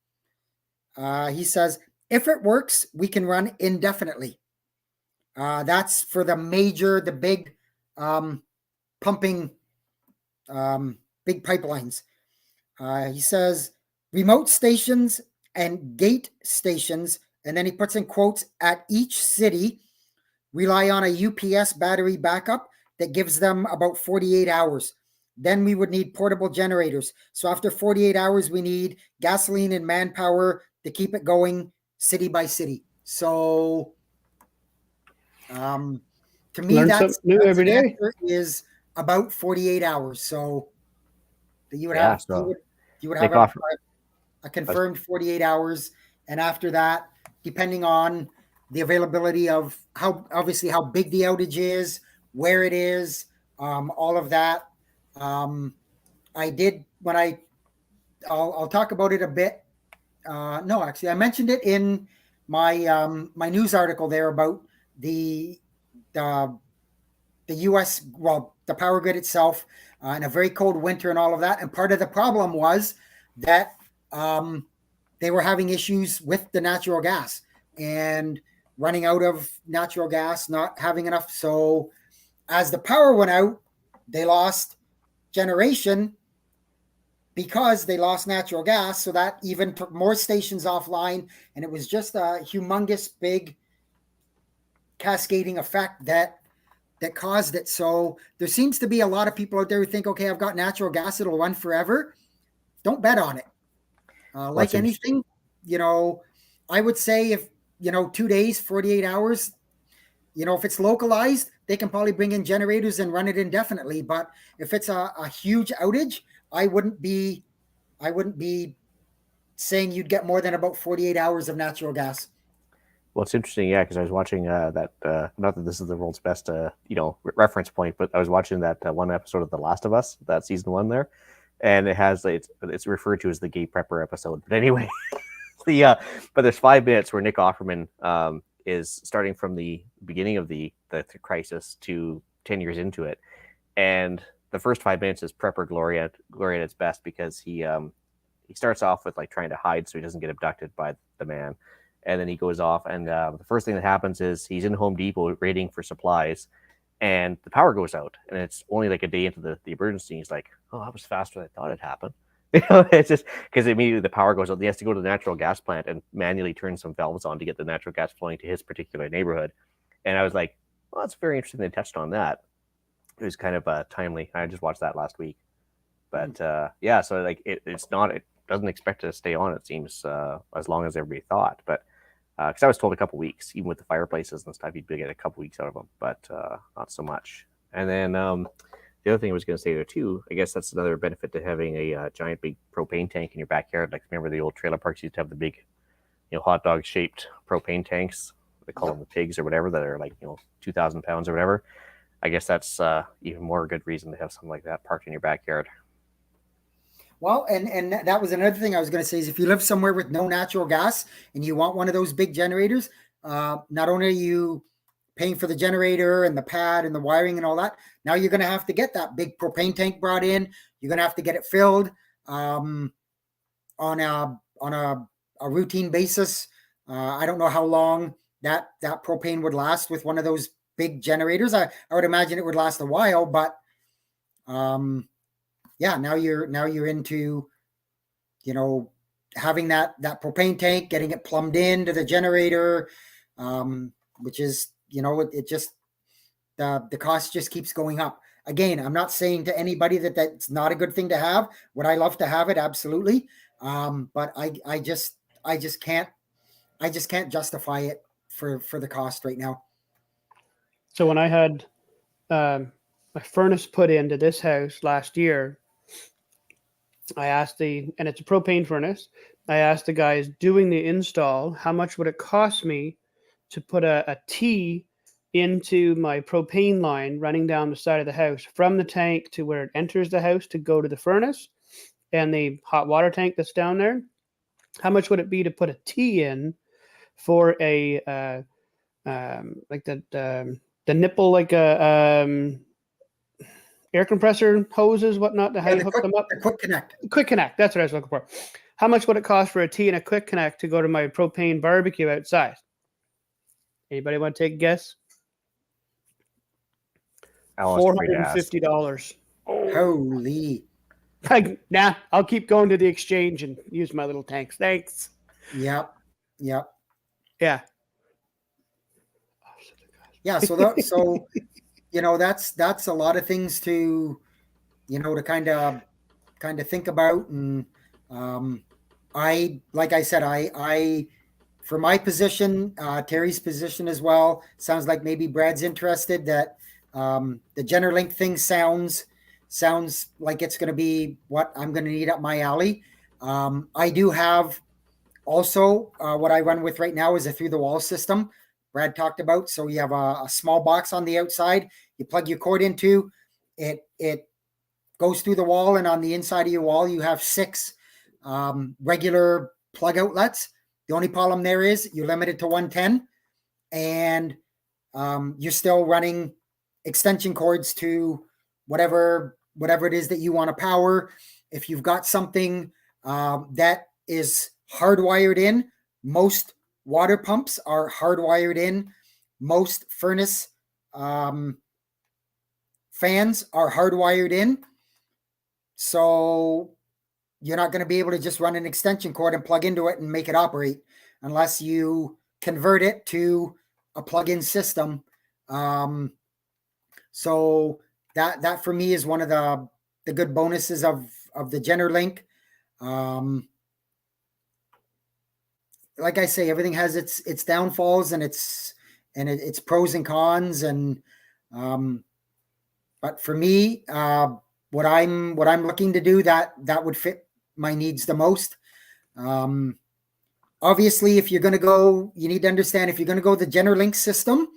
He says, if it works, we can run indefinitely. That's for the big pumping, big pipelines. He says remote stations and gate stations, and then he puts in quotes, at each city rely on a UPS battery backup that gives them about 48 hours. Then we would need portable generators. So after 48 hours, we need gasoline and manpower to keep it going city by city. So to me, that's new every day. Is about 48 hours. So you would have a confirmed 48 hours. And after that, depending on the availability of how big the outage is, where it is, all of that. I'll talk about it a bit. No, actually, I mentioned it in my my news article there about the U.S. the power grid itself in a very cold winter and all of that. And part of the problem was that they were having issues with the natural gas and running out of natural gas, not having enough. So as the power went out, they lost generation because they lost natural gas. So that even took more stations offline. And it was just a humongous, big cascading effect that caused it. So there seems to be a lot of people out there who think, okay, I've got natural gas, it'll run forever. Don't bet on it. Like anything, I would say if, 2 days, 48 hours, if it's localized, they can probably bring in generators and run it indefinitely. But if it's a huge outage, I wouldn't be saying you'd get more than about 48 hours of natural gas. Well, it's interesting, yeah, because I was watching that. Not that this is the world's best, reference point, but I was watching that one episode of The Last of Us, that season 1 there, and it's referred to as the gay prepper episode. But anyway, but there's 5 minutes where Nick Offerman is starting from the beginning of the crisis to 10 years into it, and the first 5 minutes is prepper glory at its best, because he starts off with like trying to hide so he doesn't get abducted by the man. And then he goes off, and the first thing that happens is he's in Home Depot raiding for supplies, and the power goes out. And it's only like a day into the emergency. He's like, oh, that was faster than I thought it happened. It's just because immediately the power goes out. He has to go to the natural gas plant and manually turn some valves on to get the natural gas flowing to his particular neighborhood. And I was like, well, that's very interesting they touched on that. It was kind of timely. I just watched that last week. But yeah, so like it doesn't expect to stay on, it seems, as long as everybody thought. But Because I was told a couple weeks, even with the fireplaces and stuff, you'd get a couple weeks out of them, but not so much. And then the other thing I was going to say there too, I guess that's another benefit to having a giant big propane tank in your backyard. Like remember the old trailer parks used to have the big, hot dog shaped propane tanks. They call them the pigs or whatever, that are like 2,000 pounds or whatever. I guess that's even more good reason to have something like that parked in your backyard. Well, and that was another thing I was going to say is if you live somewhere with no natural gas and you want one of those big generators, not only are you paying for the generator and the pad and the wiring and all that, now you're going to have to get that big propane tank brought in. You're going to have to get it filled on a routine basis. I don't know how long that propane would last with one of those big generators. I would imagine it would last a while, but yeah, now you're into, having that propane tank, getting it plumbed into the generator, which is, it just, the cost just keeps going up. Again, I'm not saying to anybody that that's not a good thing to have. Would I love to have it? Absolutely. But I just can't justify it for the cost right now. So when I had my furnace put into this house last year, I asked and it's a propane furnace. I asked the guys doing the install, how much would it cost me to put a T into my propane line running down the side of the house from the tank to where it enters the house to go to the furnace and the hot water tank that's down there. How much would it be to put a T in for a like the nipple, like a air compressor hoses, whatnot, to how you hook them up? The quick connect. Quick connect. That's what I was looking for. How much would it cost for a T and a quick connect to go to my propane barbecue outside? Anybody want to take a guess? $450. Holy. Nah, I'll keep going to the exchange and use my little tanks. Thanks. Yep. Yeah. Yeah. So that's a lot of things to, to kind of think about. And like I said, I for my position, Terry's position as well, sounds like maybe Brad's interested, that the Generac thing sounds like it's going to be what I'm going to need up my alley. I do have also what I run with right now is a through the wall system Brad talked about. So you have a small box on the outside, you plug your cord into it goes through the wall, and on the inside of your wall you have 6 regular plug outlets. The only problem there is you're limited to 110, and you're still running extension cords to whatever it is that you want to power. If you've got something that is hardwired in, most water pumps are hardwired in. Most furnace fans are hardwired in. So you're not going to be able to just run an extension cord and plug into it and make it operate unless you convert it to a plug-in system. So that for me is one of the good bonuses of the Generac. Like I say, everything has its downfalls and its pros and cons. And but for me, what I'm looking to do that would fit my needs the most. Obviously, if you're going to go, you need to understand, if you're going to go the Generac system,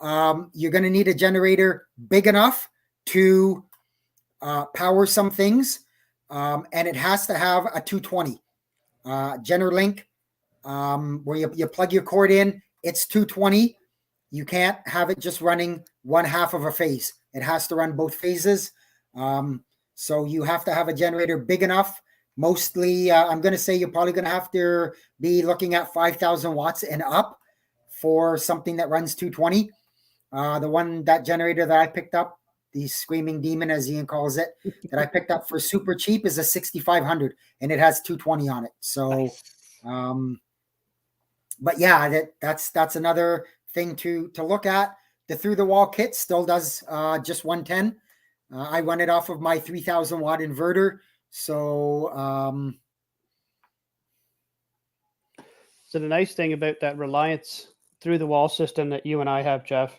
you're going to need a generator big enough to power some things, and it has to have a 220. Generac, where you plug your cord in, it's 220. You can't have it just running one half of a phase. It has to run both phases. So you have to have a generator big enough. Mostly, I'm going to say you're probably going to have to be looking at 5,000 watts and up for something that runs 220. That generator that I picked up, the Screaming Demon, as Ian calls it, that I picked up for super cheap, is a 6,500, and it has 220 on it. So, but yeah, that's another thing to look at. The through the wall kit still does just 110. I run it off of my 3,000 watt inverter. So So the nice thing about that Reliance through the wall system that you and I have, Jeff,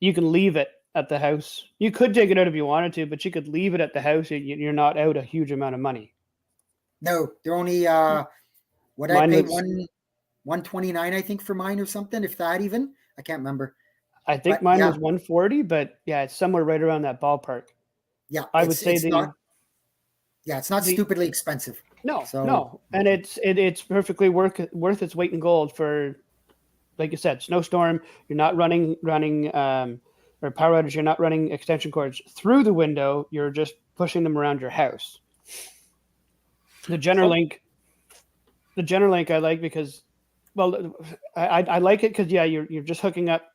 you can leave it at the house. You could take it out if you wanted to, but you could leave it at the house. You're not out a huge amount of money. No, they're only what I Mine pay was- 129, I think, for mine or something, if that even. I can't remember. I think But, mine yeah. was 140, but yeah, it's somewhere right around that ballpark. Yeah, I would say it's not. Yeah, it's not stupidly expensive. No, So- no, and it's perfectly worth its weight in gold for, like you said, snowstorm. You're not running or power outage. You're not running extension cords through the window. You're just pushing them around your house. The Generalink I like because, well, I like it because you're just hooking up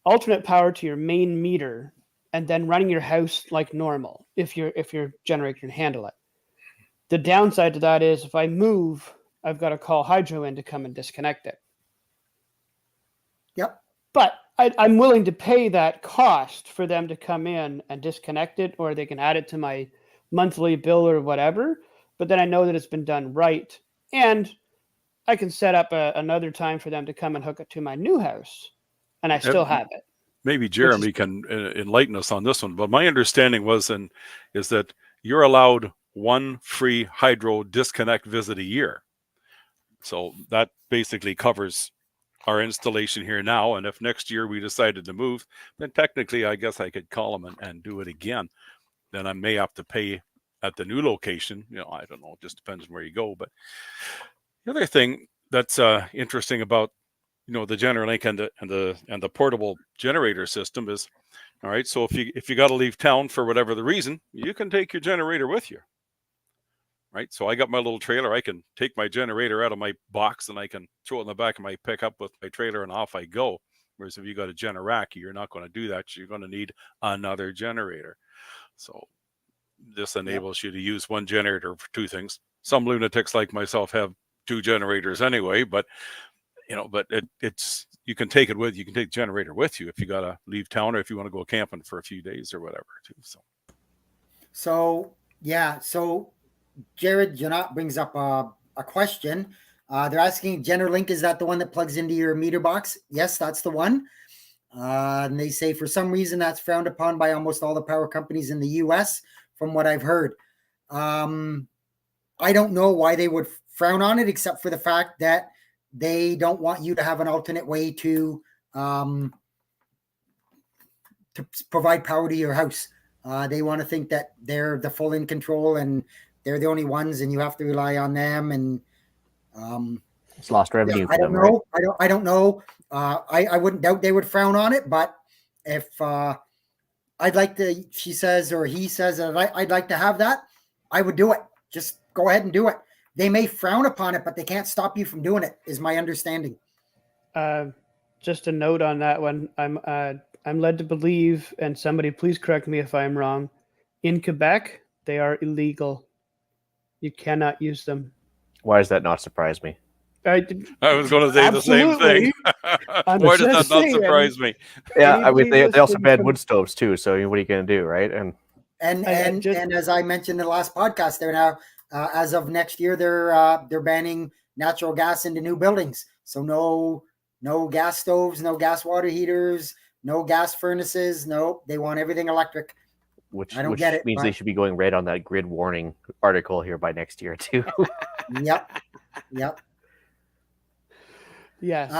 alternate power to your main meter, and then running your house like normal if your generator can handle it. The downside to that is if I move, I've got to call hydro in to come and disconnect it. Yep. But I'm willing to pay that cost for them to come in and disconnect it, or they can add it to my monthly bill or whatever. But then I know that it's been done right, and I can set up another time for them to come and hook it to my new house, and I still have it. Maybe Jeremy can enlighten us on this one, but my understanding is that you're allowed one free hydro disconnect visit a year. So that basically covers our installation here now. And if next year we decided to move, then technically I guess I could call them and do it again. Then I may have to pay at the new location. I don't know. It just depends on where you go. But the other thing that's interesting about the Generalink and the portable generator system is, all right, so if you got to leave town for whatever the reason, you can take your generator with you, right? So I got my little trailer. I can take my generator out of my box and I can throw it in the back of my pickup with my trailer and off I go. Whereas if you got a Generac, you're not going to do that. You're going to need another generator. So this enables you to use one generator for two things. Some lunatics like myself have two generators anyway, but it's you can take the generator with you if you got to leave town or if you want to go camping for a few days or whatever too. So Jared Janot brings up a question. They're asking, Generalink, is that the one that plugs into your meter box? Yes, that's the one. And they say for some reason that's frowned upon by almost all the power companies in the US, from what I've heard. I don't know why they would frown on it, except for the fact that they don't want you to have an alternate way to provide power to your house. They want to think that they're the full in control and they're the only ones, and you have to rely on them. And it's lost revenue. I don't know. Right? I don't know. I wouldn't doubt they would frown on it, but if I'd like to, she says or he says that I'd like to have that, I would do it. Just go ahead and do it. They may frown upon it, but they can't stop you from doing it, is my understanding. Just a note on that one. I'm led to believe, and somebody please correct me if I'm wrong, in Quebec, they are illegal. You cannot use them. Why does that not surprise me? I was going to say the same thing. Why does that not surprise me? Yeah, I mean, they also ban wood stoves too. So what are you going to do, right? And as I mentioned in the last podcast, they're now as of next year they're banning natural gas into new buildings. So no gas stoves, no gas water heaters, no gas furnaces. No, they want everything electric. Which get it, means they should be going red on that grid warning article here by next year too. Yep. Yes.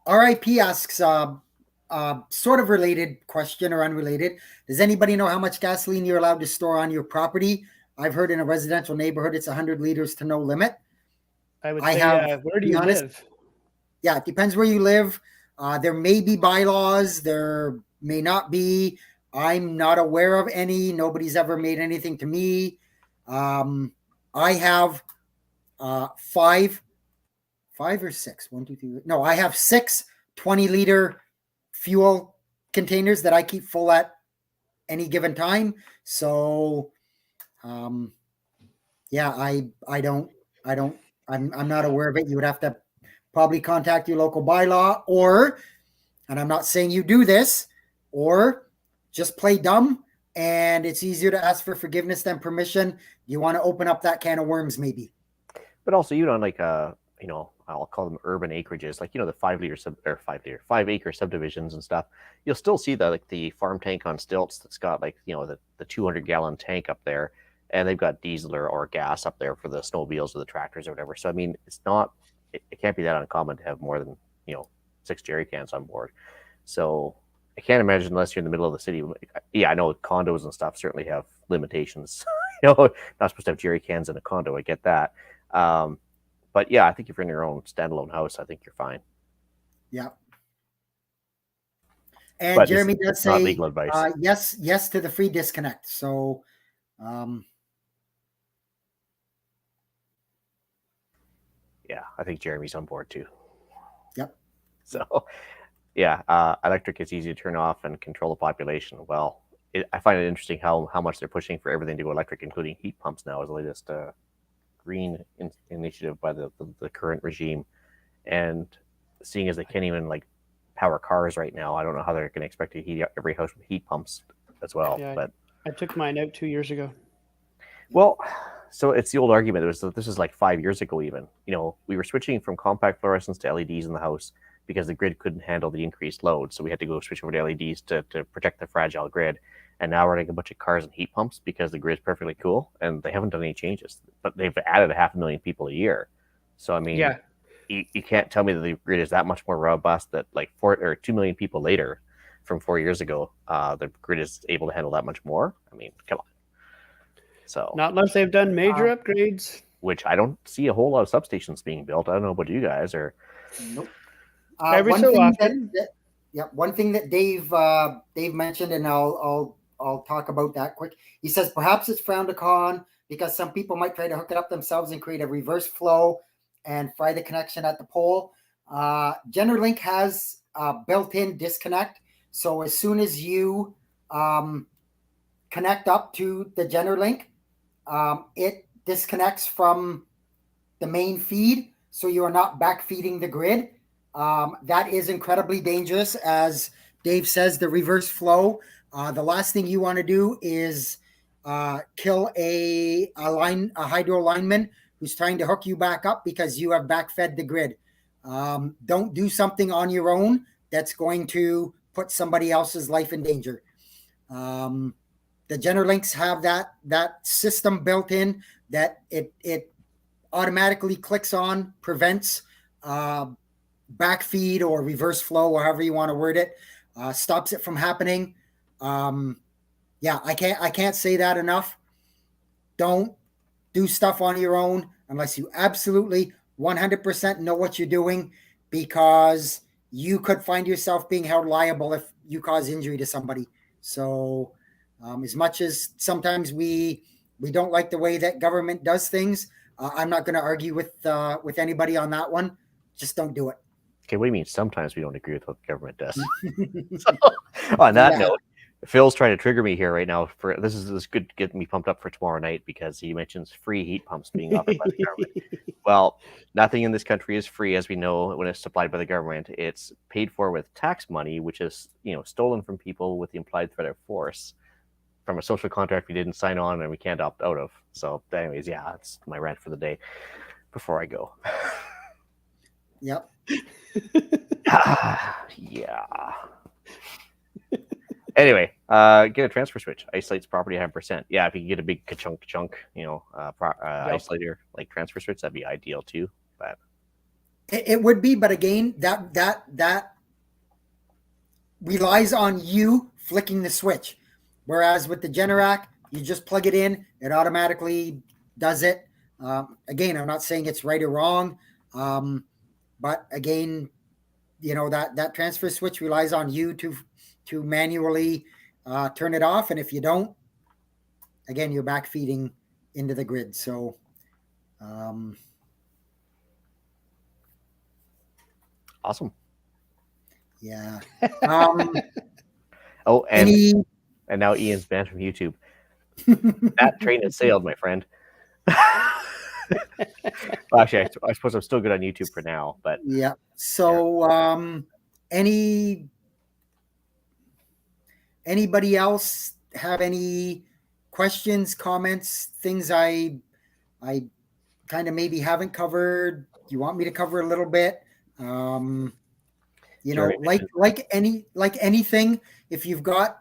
RIP asks sort of related question or unrelated. Does anybody know how much gasoline you're allowed to store on your property? I've heard in a residential neighborhood it's 100 liters to no limit. I would say, where do you live? Yeah, it depends where you live. There may be bylaws. There may not be. I'm not aware of any. Nobody's ever made anything to me. I have 5 or 6. 1, 2, 3. No, I have 6 20-liter fuel containers that I keep full at any given time. So, I'm not aware of it. You would have to probably contact your local bylaw, and I'm not saying you do this, or just play dumb, and it's easier to ask for forgiveness than permission. You want to open up that can of worms, maybe. But also, on like I'll call them urban acreages, like the 5 acre subdivisions and stuff. You'll still see the farm tank on stilts that's got like the 200-gallon tank up there, and they've got diesel or gas up there for the snowmobiles or the tractors or whatever. So I mean, it can't be that uncommon to have more than 6 jerry cans on board. So I can't imagine unless you're in the middle of the city. Yeah, I know condos and stuff certainly have limitations. Not supposed to have jerry cans in a condo. I get that. But yeah, I think if you're in your own standalone house, I think you're fine. Yeah. And But Jeremy does it's not say legal advice. yes to the free disconnect. So Yeah, I think Jeremy's on board too. Yep. So yeah, electric is easy to turn off and control the population. Well, I find it interesting how much they're pushing for everything to go electric, including heat pumps now as the latest green initiative by the current regime. And seeing as they can't even like power cars right now, I don't know how they're going to expect to heat every house with heat pumps as well. Yeah, but I took mine out 2 years ago. Well, so it's the old argument. This is like 5 years ago even. We were switching from compact fluorescents to LEDs in the house because the grid couldn't handle the increased load. So we had to go switch over to LEDs to protect the fragile grid. And now we're running a bunch of cars and heat pumps because the grid's perfectly cool, and they haven't done any changes. But they've added 500,000 people a year. So I mean, Yeah. You can't tell me that the grid is that much more robust that like 2 million people later from 4 years ago, the grid is able to handle that much more. I mean, come on. So Not unless they've done major upgrades. Which I don't see a whole lot of substations being built. I don't know about you guys or. Nope. Every so often. One thing that Dave mentioned, and I'll talk about that quick. He says perhaps it's frowned upon because some people might try to hook it up themselves and create a reverse flow and fry the connection at the pole. Generlink has a built-in disconnect, so as soon as you connect up to the Generlink, it disconnects from the main feed, so you are not backfeeding the grid. That is incredibly dangerous. As Dave says, the reverse flow. The last thing you want to do is kill a hydro lineman who's trying to hook you back up because you have backfed the grid. Don't do something on your own that's going to put somebody else's life in danger. The Generlinks have that system built in that it automatically clicks on, prevents backfeed or reverse flow, or however you want to word it, stops it from happening. I can't say that enough. Don't do stuff on your own unless you absolutely 100% know what you're doing, because you could find yourself being held liable if you cause injury to somebody. So as much as sometimes we don't like the way that government does things, I'm not going to argue with anybody on that one. Just don't do it. Okay, what do you mean? Sometimes we don't agree with what the government does. So, on that note, Phil's trying to trigger me here right now. This is good to get me pumped up for tomorrow night because he mentions free heat pumps being offered by the government. Well, nothing in this country is free, as we know, when it's supplied by the government. It's paid for with tax money, which is stolen from people with the implied threat of force from a social contract we didn't sign on and we can't opt out of. So, anyways, yeah, that's my rant for the day. Before I go. Yep. Yeah. Anyway, get a transfer switch. Isolates property 100%. Yeah, if you can get a big chunk, isolator like transfer switch, that'd be ideal too. But it would be, but again, that relies on you flicking the switch. Whereas with the Generac, you just plug it in, it automatically does it. Again, I'm not saying it's right or wrong, but again, that transfer switch relies on you to manually turn it off, and if you don't, again, you're backfeeding into the grid. So awesome. Yeah. And now Ian's banned from YouTube. That train has sailed, my friend. Well, actually, I suppose I'm still good on YouTube for now, but yeah. So anybody else have any questions, comments, things I kind of maybe haven't covered, you want me to cover a little bit. You know, like anything, if you've got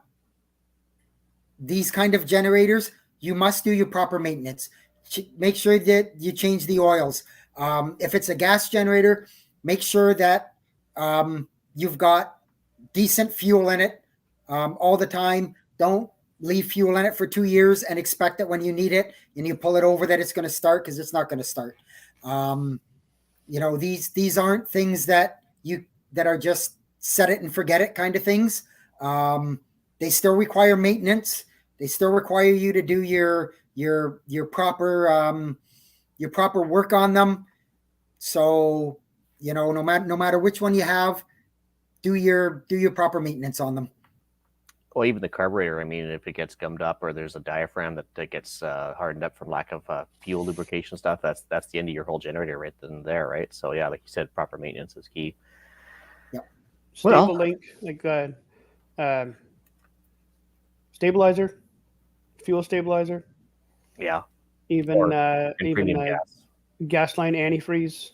these kind of generators, you must do your proper maintenance. Make sure that you change the oils. If it's a gas generator, make sure that you've got decent fuel in it all the time. Don't leave fuel in it for 2 years and expect that when you need it and you pull it over that it's going to start, because it's not going to start. You know, these aren't things that are just set it and forget it kind of things. They still require maintenance. They still require you to do your proper work on them. So, you know, no matter which one you have, do your proper maintenance on them. Well, even the carburetor, I mean, if it gets gummed up or there's a diaphragm that gets hardened up from lack of fuel lubrication stuff, that's the end of your whole generator right then there, right? So yeah, like you said, proper maintenance is key. Yep. Stable link, like stabilizer, fuel stabilizer. Yeah. Even gas. Gas line antifreeze.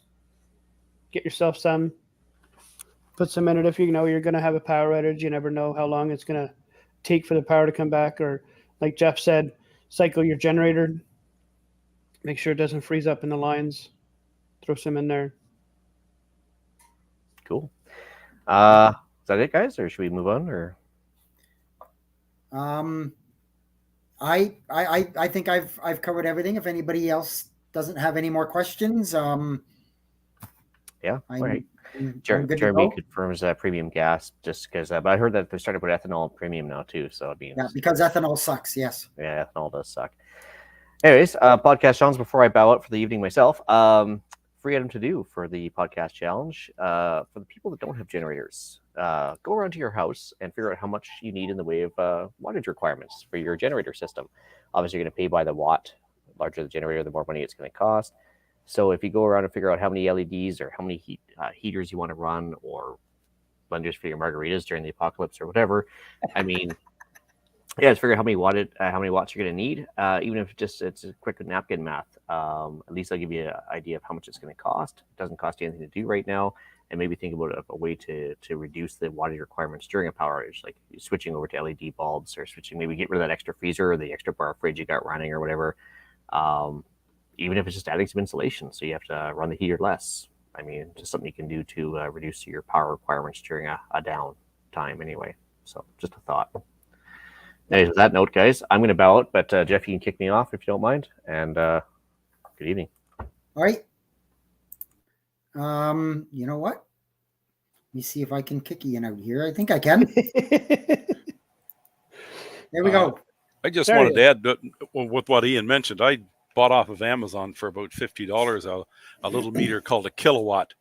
Get yourself some. Put some in it if you know you're going to have a power outage. You never know how long it's going to take for the power to come back. Or like Jeff said, cycle your generator. Make sure it doesn't freeze up in the lines. Throw some in there. Cool. Is that it, guys, or should we move on? Or I think I've covered everything. If anybody else doesn't have any more questions, yeah, all right. Jeremy confirms premium gas, just because. But I heard that they're starting to put ethanol premium now too. So it'd be because ethanol sucks. Yes. Yeah, ethanol does suck. Anyways, podcast challenge. Before I bow out for the evening myself, free item to do for the podcast challenge. For the people that don't have generators, go around to your house and figure out how much you need in the way of wattage requirements for your generator system. Obviously, you're going to pay by the watt. The larger the generator, the more money it's going to cost. So if you go around and figure out how many LEDs or how many heaters you want to run, or blenders for your margaritas during the apocalypse or whatever, I mean, yeah, just figure out how many watts you're going to need. Even if it's a quick napkin math, at least I'll give you an idea of how much it's going to cost. It doesn't cost you anything to do right now, and maybe think about a way to reduce the wattage requirements during a power outage, like switching over to LED bulbs, or maybe get rid of that extra freezer or the extra bar fridge you got running or whatever. Even if it's just adding some insulation, so you have to run the heater less. I mean, just something you can do to reduce your power requirements during a down time anyway. So just a thought. Anyways, with that note, guys, I'm going to bow out, but Jeff, you can kick me off if you don't mind. And good evening. All right. You know what? Let me see if I can kick Ian out here. I think I can. There we go. I just wanted to add with what Ian mentioned. I bought off of Amazon for about $50 a little meter called a kilowatt,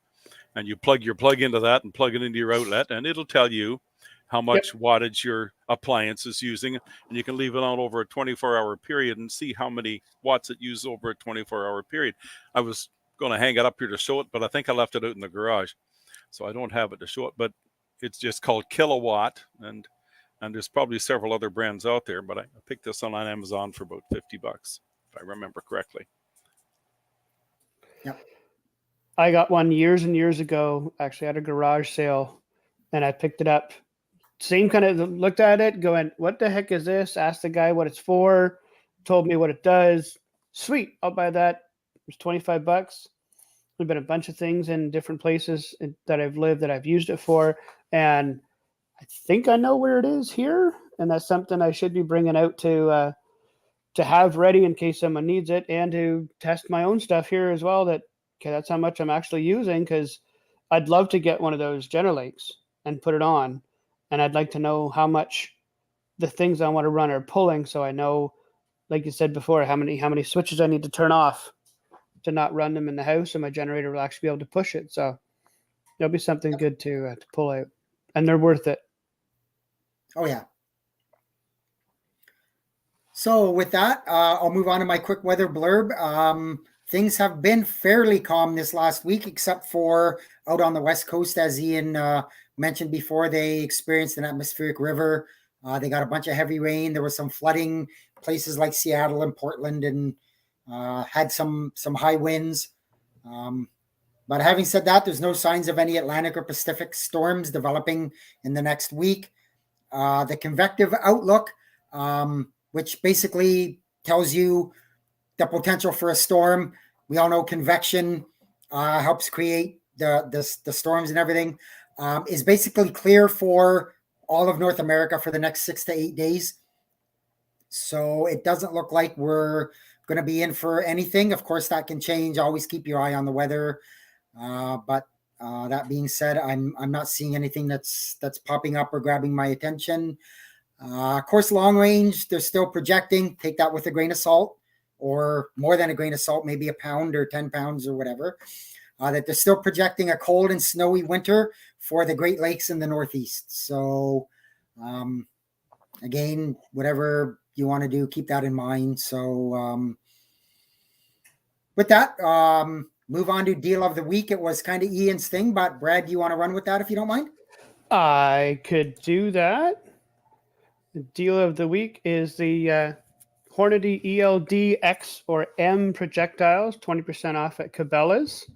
and you plug your plug into that and plug it into your outlet, and it'll tell you how much wattage your appliance is using, and you can leave it on over a 24-hour period and see how many watts it uses over a 24-hour period. I was going to hang it up here to show it, but I think I left it out in the garage, so I don't have it to show it. But it's just called Kilowatt, and there's probably several other brands out there, but I picked this on Amazon for about $50, if I remember correctly. Yep. I got one years and years ago, actually at a garage sale, and I picked it up. Same kind of looked at it, going, what the heck is this? Asked the guy what it's for, told me what it does. Sweet, I'll buy that. It was $25. There's been a bunch of things in different places that I've lived that I've used it for, and I think I know where it is here, and that's something I should be bringing out to have ready in case someone needs it, and to test my own stuff here as well. That's how much I'm actually using, because I'd love to get one of those Generacs and put it on. And I'd like to know how much the things I want to run are pulling, so I know, like you said before, how many switches I need to turn off to not run them in the house, and my generator will actually be able to push it. So it'll be something good to pull out, and they're worth it. Oh yeah. So with that, I'll move on to my quick weather blurb. Things have been fairly calm this last week, except for out on the West Coast, as Ian mentioned before. They experienced an atmospheric river. They got a bunch of heavy rain. There was some flooding places like Seattle and Portland and had some high winds. But having said that, there's no signs of any Atlantic or Pacific storms developing in the next week. The convective outlook, which basically tells you the potential for a storm. We all know convection helps create the storms and everything, is basically clear for all of North America for the next 6 to 8 days. So it doesn't look like we're going to be in for anything. Of course, that can change. Always keep your eye on the weather. But that being said, I'm not seeing anything that's popping up or grabbing my attention. Of course, long range, they're still projecting. Take that with a grain of salt, or more than a grain of salt, maybe a pound or 10 pounds or whatever. That they're still projecting a cold and snowy winter for the Great Lakes in the Northeast. So, again, whatever you want to do, keep that in mind. So, with that, move on to deal of the week. It was kind of Ian's thing, but Brad, do you want to run with that if you don't mind? I could do that. The deal of the week is the Hornady ELD X or M projectiles, 20% off at Cabela's.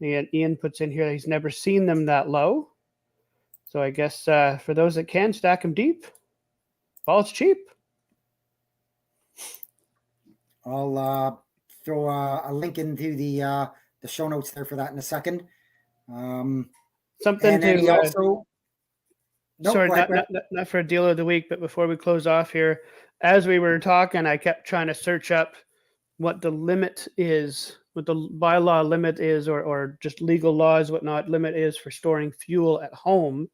And Ian puts in here that he's never seen them that low. So I guess for those that can, stack them deep while it's cheap. I'll throw a link into the show notes there for that in a second. Something and then to he also. Nope, sorry, go ahead, not for a deal of the week, but before we close off here, as we were talking, I kept trying to search up what the limit is, what the bylaw limit is, or just legal laws, whatnot limit is for storing fuel at home.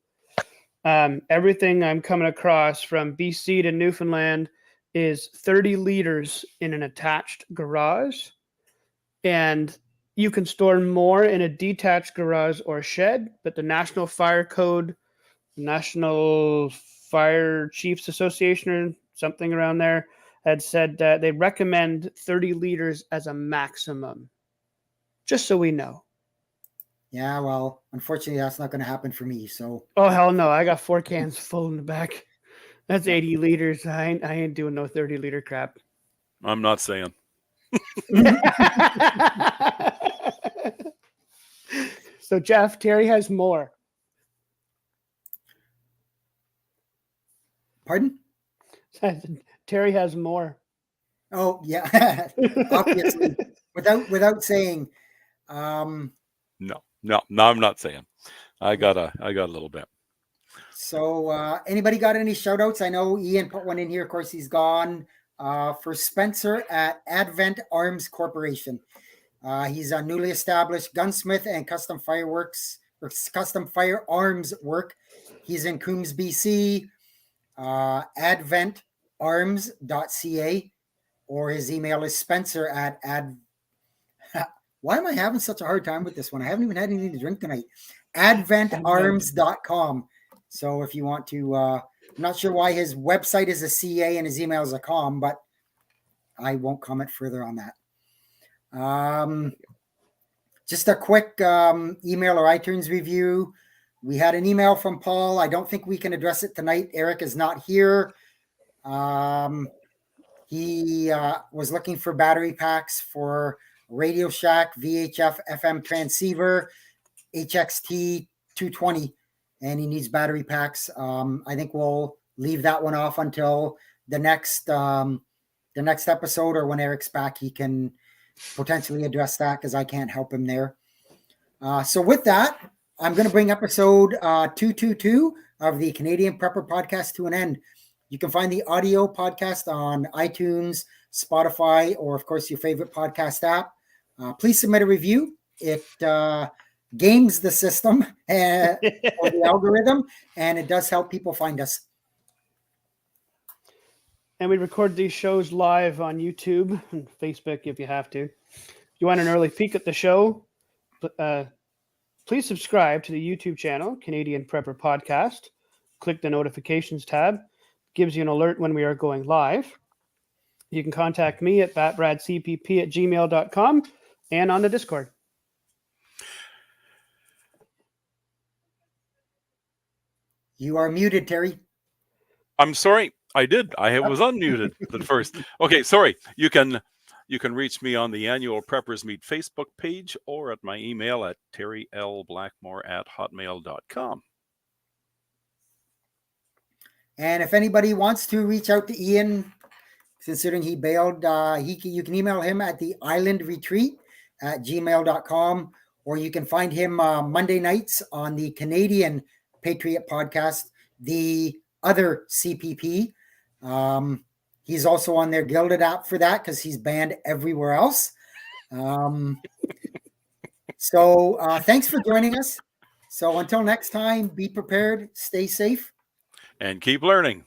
Everything I'm coming across from BC to Newfoundland is 30 liters in an attached garage. And you can store more in a detached garage or shed, but the National Fire Code, National Fire Chiefs Association or something around there had said that they recommend 30 liters as a maximum, just so we know. Yeah, well, unfortunately, that's not going to happen for me. So. Oh, hell no. I got 4 cans full in the back. That's 80 liters. I ain't doing no 30-liter crap. I'm not saying. So, Jeff, Terry has more. Pardon? Terry has more. Oh, yeah. Obviously, without saying. No, I'm not saying. I got a little bit. So, anybody got any shout outs? I know Ian put one in here. Of course, he's gone. For Spencer at Advent Arms Corporation. He's a newly established gunsmith and custom firearms work. He's in Coombs, BC. Adventarms.ca, or his email is Spencer at Why am I having such a hard time with this one? I haven't even had anything to drink tonight. Adventarms.com. So if you want to, I'm not sure why his website is a CA and his email is a com, but I won't comment further on that. Just a quick email or iTunes review. We had an email from Paul. I don't think we can address it tonight. Eric is not here. He was looking for battery packs for Radio Shack VHF FM transceiver HXT 220, and he needs battery packs. I think we'll leave that one off until the next episode, or when Eric's back, he can potentially address that because I can't help him there. So with that, I'm going to bring episode 222 of the Canadian Prepper Podcast to an end. You can find the audio podcast on iTunes, Spotify, or of course your favorite podcast app. Please submit a review. It games the system or the algorithm, and it does help people find us. And we record these shows live on YouTube and Facebook if you have to. If you want an early peek at the show, please subscribe to the YouTube channel, Canadian Prepper Podcast. Click the notifications tab. Gives you an alert when we are going live. You can contact me at batbradcpp@gmail.com and on the Discord. You are muted, Terry. I'm sorry. I did. I was unmuted at first. Okay, sorry. You can You can reach me on the Annual Preppers Meet Facebook page or at my email at terrylblackmore@hotmail.com. And if anybody wants to reach out to Ian, considering he bailed, you can email him at the islandretreat@gmail.com, or you can find him Monday nights on the Canadian Patriot podcast, the other CPP. He's also on their Gilded app for that because he's banned everywhere else. So thanks for joining us. So until next time, be prepared, stay safe, and keep learning.